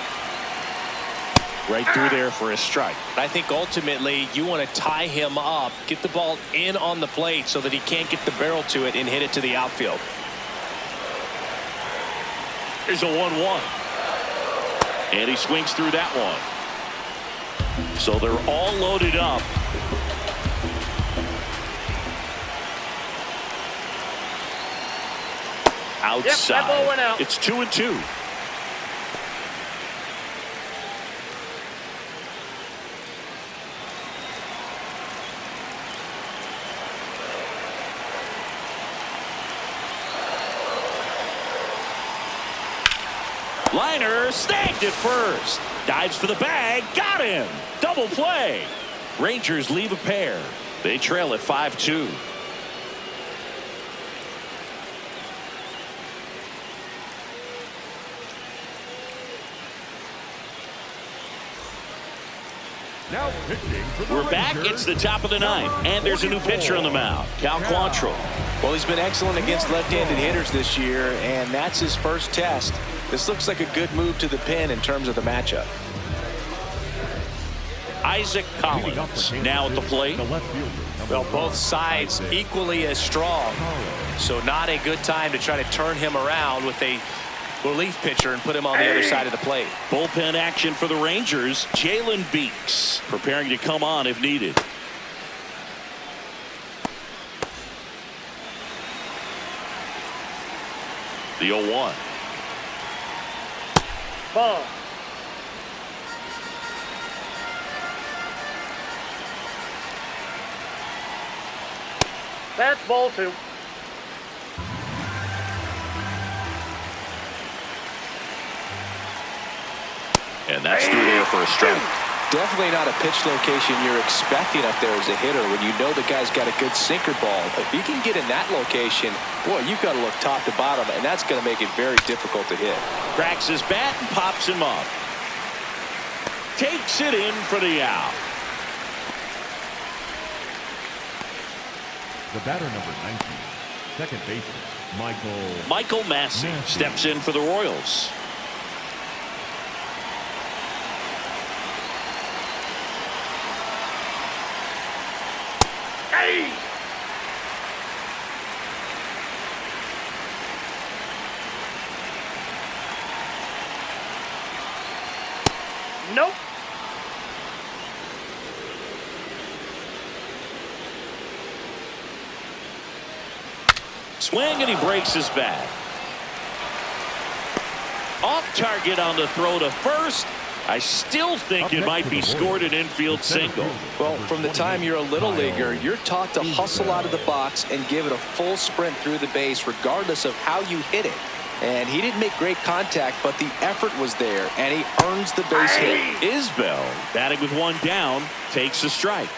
Right through there for a strike. I think ultimately you want to tie him up, get the ball in on the plate so that he can't get the barrel to it and hit it to the outfield. Here's a 1-1. And he swings through that one. So they're all loaded up. Outside. Yep, that ball went out. It's 2-2. Liner snagged it first. Dives for the bag. Got him. Double play. Rangers leave a pair. They trail at 5-2. Now pitching for the We're back. Rangers, It's the top of the 9th. And there's a new pitcher on the mound. Cal Quantrill. Well, he's been excellent against left-handed hitters this year, and that's his first test. This looks like a good move to the pin in terms of the matchup. Isaac Collins now at the plate. The left fielder. Well, both sides equally as strong. So not a good time to try to turn him around with a relief pitcher and put him on the other side of the plate. Bullpen action for the Rangers. Jalen Beeks preparing to come on if needed. The 0-1. Ball. That's ball 2. And that's through there for a strike. Definitely not a pitch location you're expecting up there as a hitter when you know the guy's got a good sinker ball. If he can get in that location, boy, you've got to look top to bottom, and that's going to make it very difficult to hit. Cracks his bat and pops him up. Takes it in for the out. The batter number 19, second baseman, Michael Massey steps in for the Royals. Hey! Nope. Swing and he breaks his bat. Off target on the throw to first. I still think it might be scored an infield single. Well, from the time you're a little leaguer, you're taught to hustle out of the box and give it a full sprint through the base regardless of how you hit it. And he didn't make great contact, but the effort was there, and he earns the base hit. Isbell batting with one down takes a strike.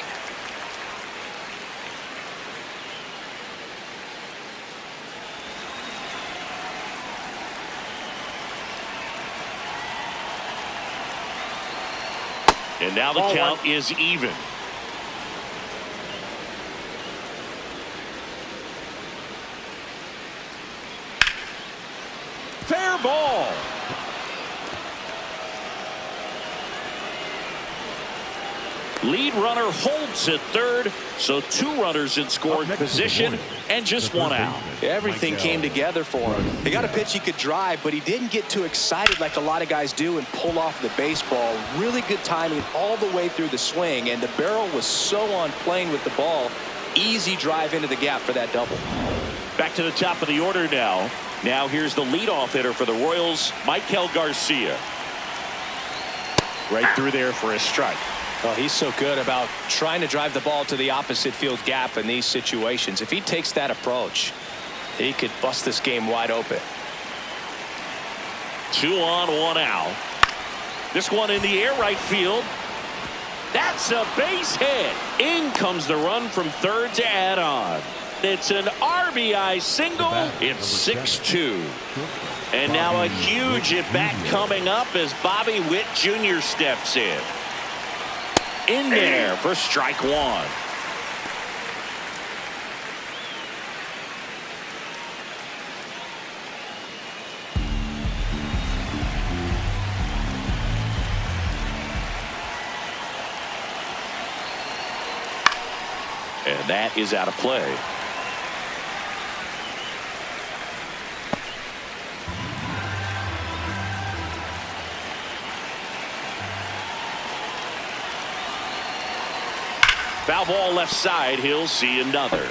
And now the count is even. Fair ball. Lead runner holds at third, so 2 runners in scoring position and just 1 out. Everything came together for him. He got a pitch he could drive, but he didn't get too excited like a lot of guys do and pull off the baseball. Really good timing all the way through the swing, and the barrel was so on plane with the ball. Easy drive into the gap for that double. Back to the top of the order now. Now here's the leadoff hitter for the Royals, Michael Garcia. Right through there for a strike. Well, he's so good about trying to drive the ball to the opposite field gap in these situations. If he takes that approach, he could bust this game wide open. 2 on, 1 out. This one in the air right field. That's a base hit. In comes the run from third to add on. It's an RBI single. It's 6-2. And now a huge at bat coming up as Bobby Witt Jr. steps in. In there for strike 1. And that is out of play. Foul ball left side. He'll see another.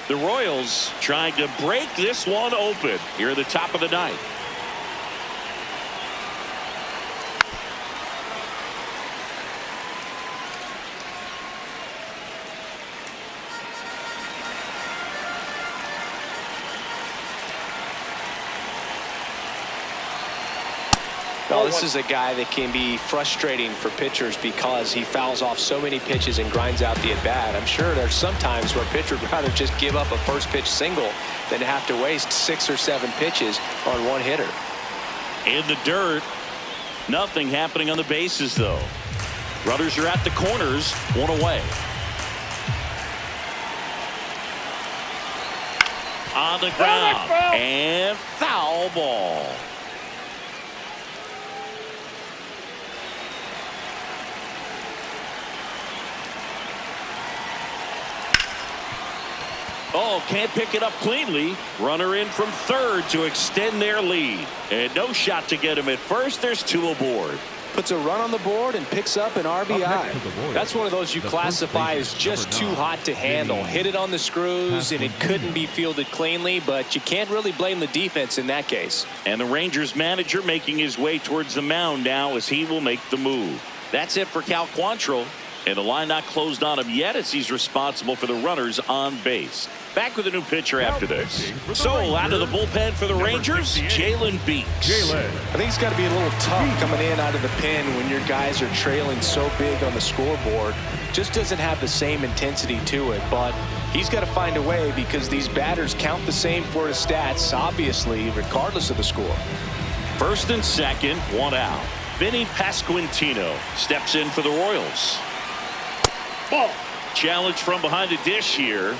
The Royals trying to break this one open here at the top of the ninth. Well, this is a guy that can be frustrating for pitchers because he fouls off so many pitches and grinds out the at-bat. I'm sure there's some times where a pitcher would rather just give up a first pitch single than have to waste 6 or 7 pitches on one hitter. In the dirt. Nothing happening on the bases, though. Runners are at the corners. 1 away. On the ground. And foul ball. Oh, can't pick it up cleanly. Runner in from third to extend their lead. And no shot to get him at first. There's 2 aboard. Puts a run on the board and picks up an RBI. That's one of those you classify as just too hot to handle. Hit it on the screws, and it couldn't be fielded cleanly, but you can't really blame the defense in that case. And the Rangers manager making his way towards the mound now as he will make the move. That's it for Cal Quantrill. And the line not closed on him yet as he's responsible for the runners on base. Back with a new pitcher after this. So out of the bullpen for the Rangers, Jalen Beeks. I think it's got to be a little tough coming in out of the pen when your guys are trailing so big on the scoreboard. Just doesn't have the same intensity to it, but he's got to find a way because these batters count the same for his stats, obviously, regardless of the score. First and second, 1 out. Vinny Pasquantino steps in for the Royals. Ball. Challenge from behind the dish here.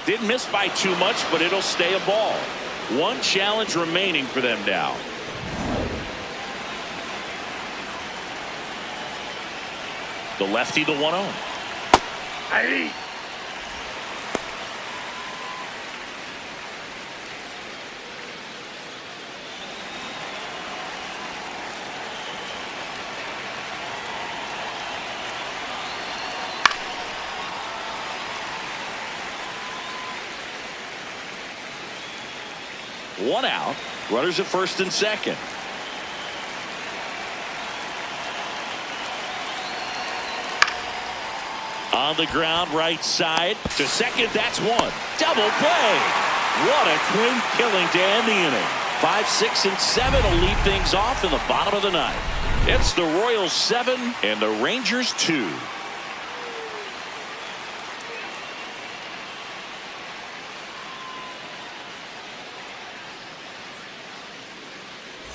Didn't miss by too much, but it'll stay a ball. 1 challenge remaining for them now. The lefty, the 1-0. Hey. One out. Runners at first and second. On the ground, right side to second. That's 1. Double play. What a twin killing to end the inning. 5, 6, and 7 will lead things off in the bottom of the 9th. It's the Royals 7 and the Rangers 2.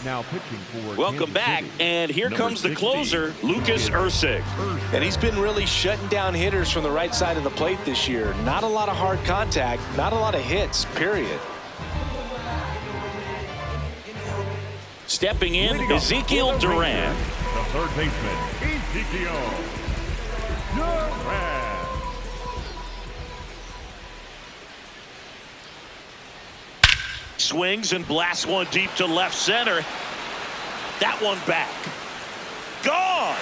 Now pitching for Welcome back, and here comes the closer, Lucas Erceg. And he's been really shutting down hitters from the right side of the plate this year. Not a lot of hard contact, not a lot of hits, period. Stepping in, Ezekiel Duran. The third baseman, Ezekiel Duran. Swings and blasts one deep to left center. That one back. Gone.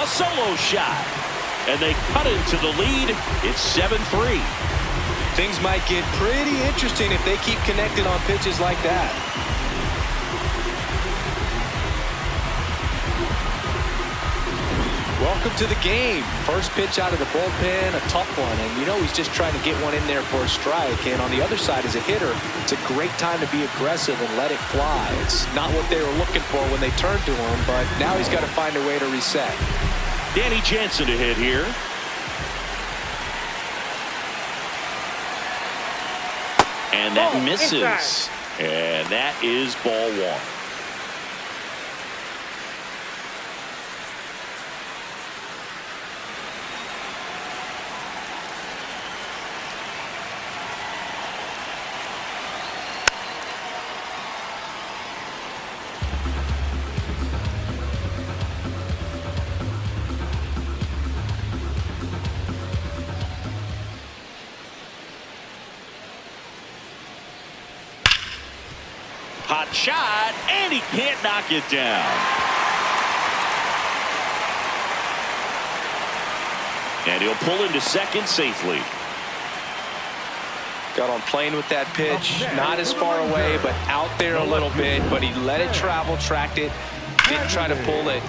A solo shot. And they cut into the lead. It's 7-3. Things might get pretty interesting if they keep connected on pitches like that. Welcome to the game. First pitch out of the bullpen, a tough one. And you know he's just trying to get one in there for a strike. And on the other side, as a hitter, it's a great time to be aggressive and let it fly. It's not what they were looking for when they turned to him, but now he's got to find a way to reset. Danny Jansen to hit here. And that misses. And that is ball 1. Hot shot, and he can't knock it down. And he'll pull into second safely. Got on plane with that pitch, not as far away, but out there a little bit, but he let it travel, tracked it, didn't try to pull it,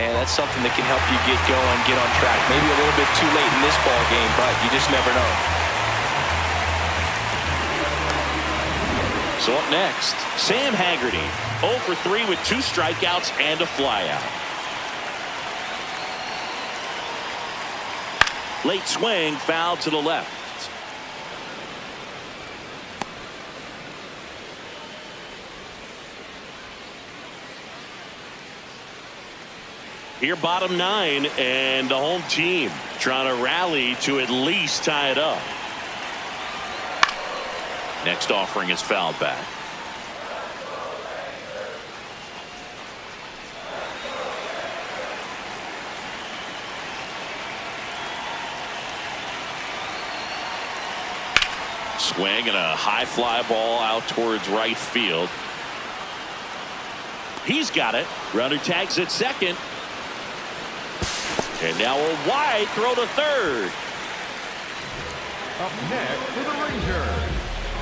and that's something that can help you get going, get on track. Maybe a little bit too late in this ball game, but you just never know. So up next, Sam Haggerty, 0 for 3 with 2 strikeouts and a flyout. Late swing, foul to the left. Here bottom 9, and the home team trying to rally to at least tie it up. Next offering is fouled back. swing and a high fly ball out towards right field. He's got it. Runner tags at second. And now a wide throw to third. Up next for the Rangers,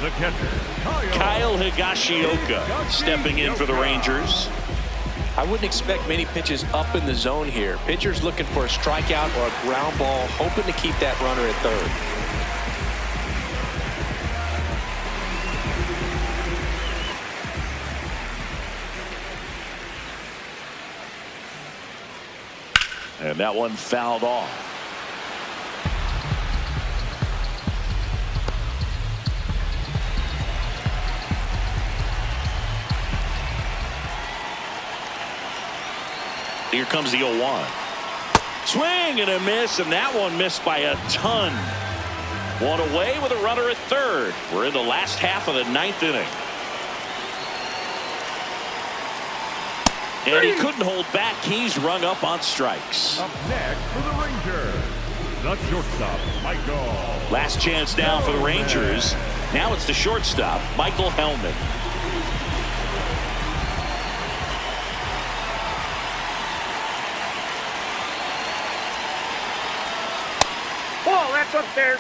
the catcher, Kyle Higashioka stepping in for the Rangers. I wouldn't expect many pitches up in the zone here. Pitcher's looking for a strikeout or a ground ball, hoping to keep that runner at third. And that one fouled off. Here comes the 0-1. Swing and a miss, and that one missed by a ton. One away with a runner at third. We're in the last half of the ninth inning. And he couldn't hold back. He's rung up on strikes. Up next for the Rangers, the shortstop, Michael. Last chance down for the Rangers. Now it's the shortstop, Michael Hellman. Oh, that's up there.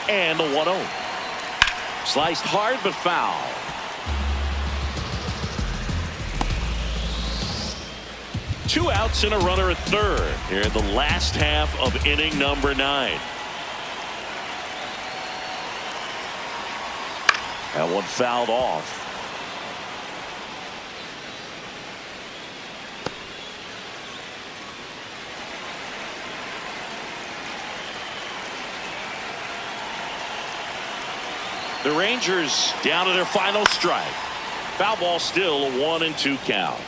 And the 1-0. Sliced hard but foul. Two outs and a runner at third here in the last half of inning number 9. That one fouled off. The Rangers down to their final strike. Foul ball, still a 1-2 count.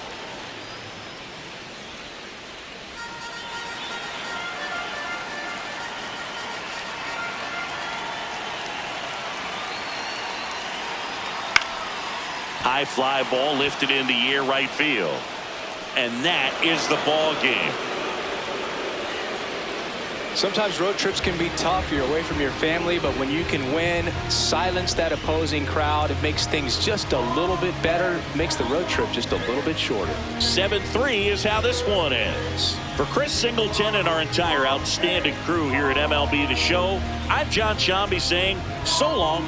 High fly ball lifted in the air right field. And that is the ball game. Sometimes road trips can be tough. You're away from your family, but when you can win, silence that opposing crowd, it makes things just a little bit better, makes the road trip just a little bit shorter. 7-3 is how this one ends. For Chris Singleton and our entire outstanding crew here at MLB The Show, I'm John Shambi saying so long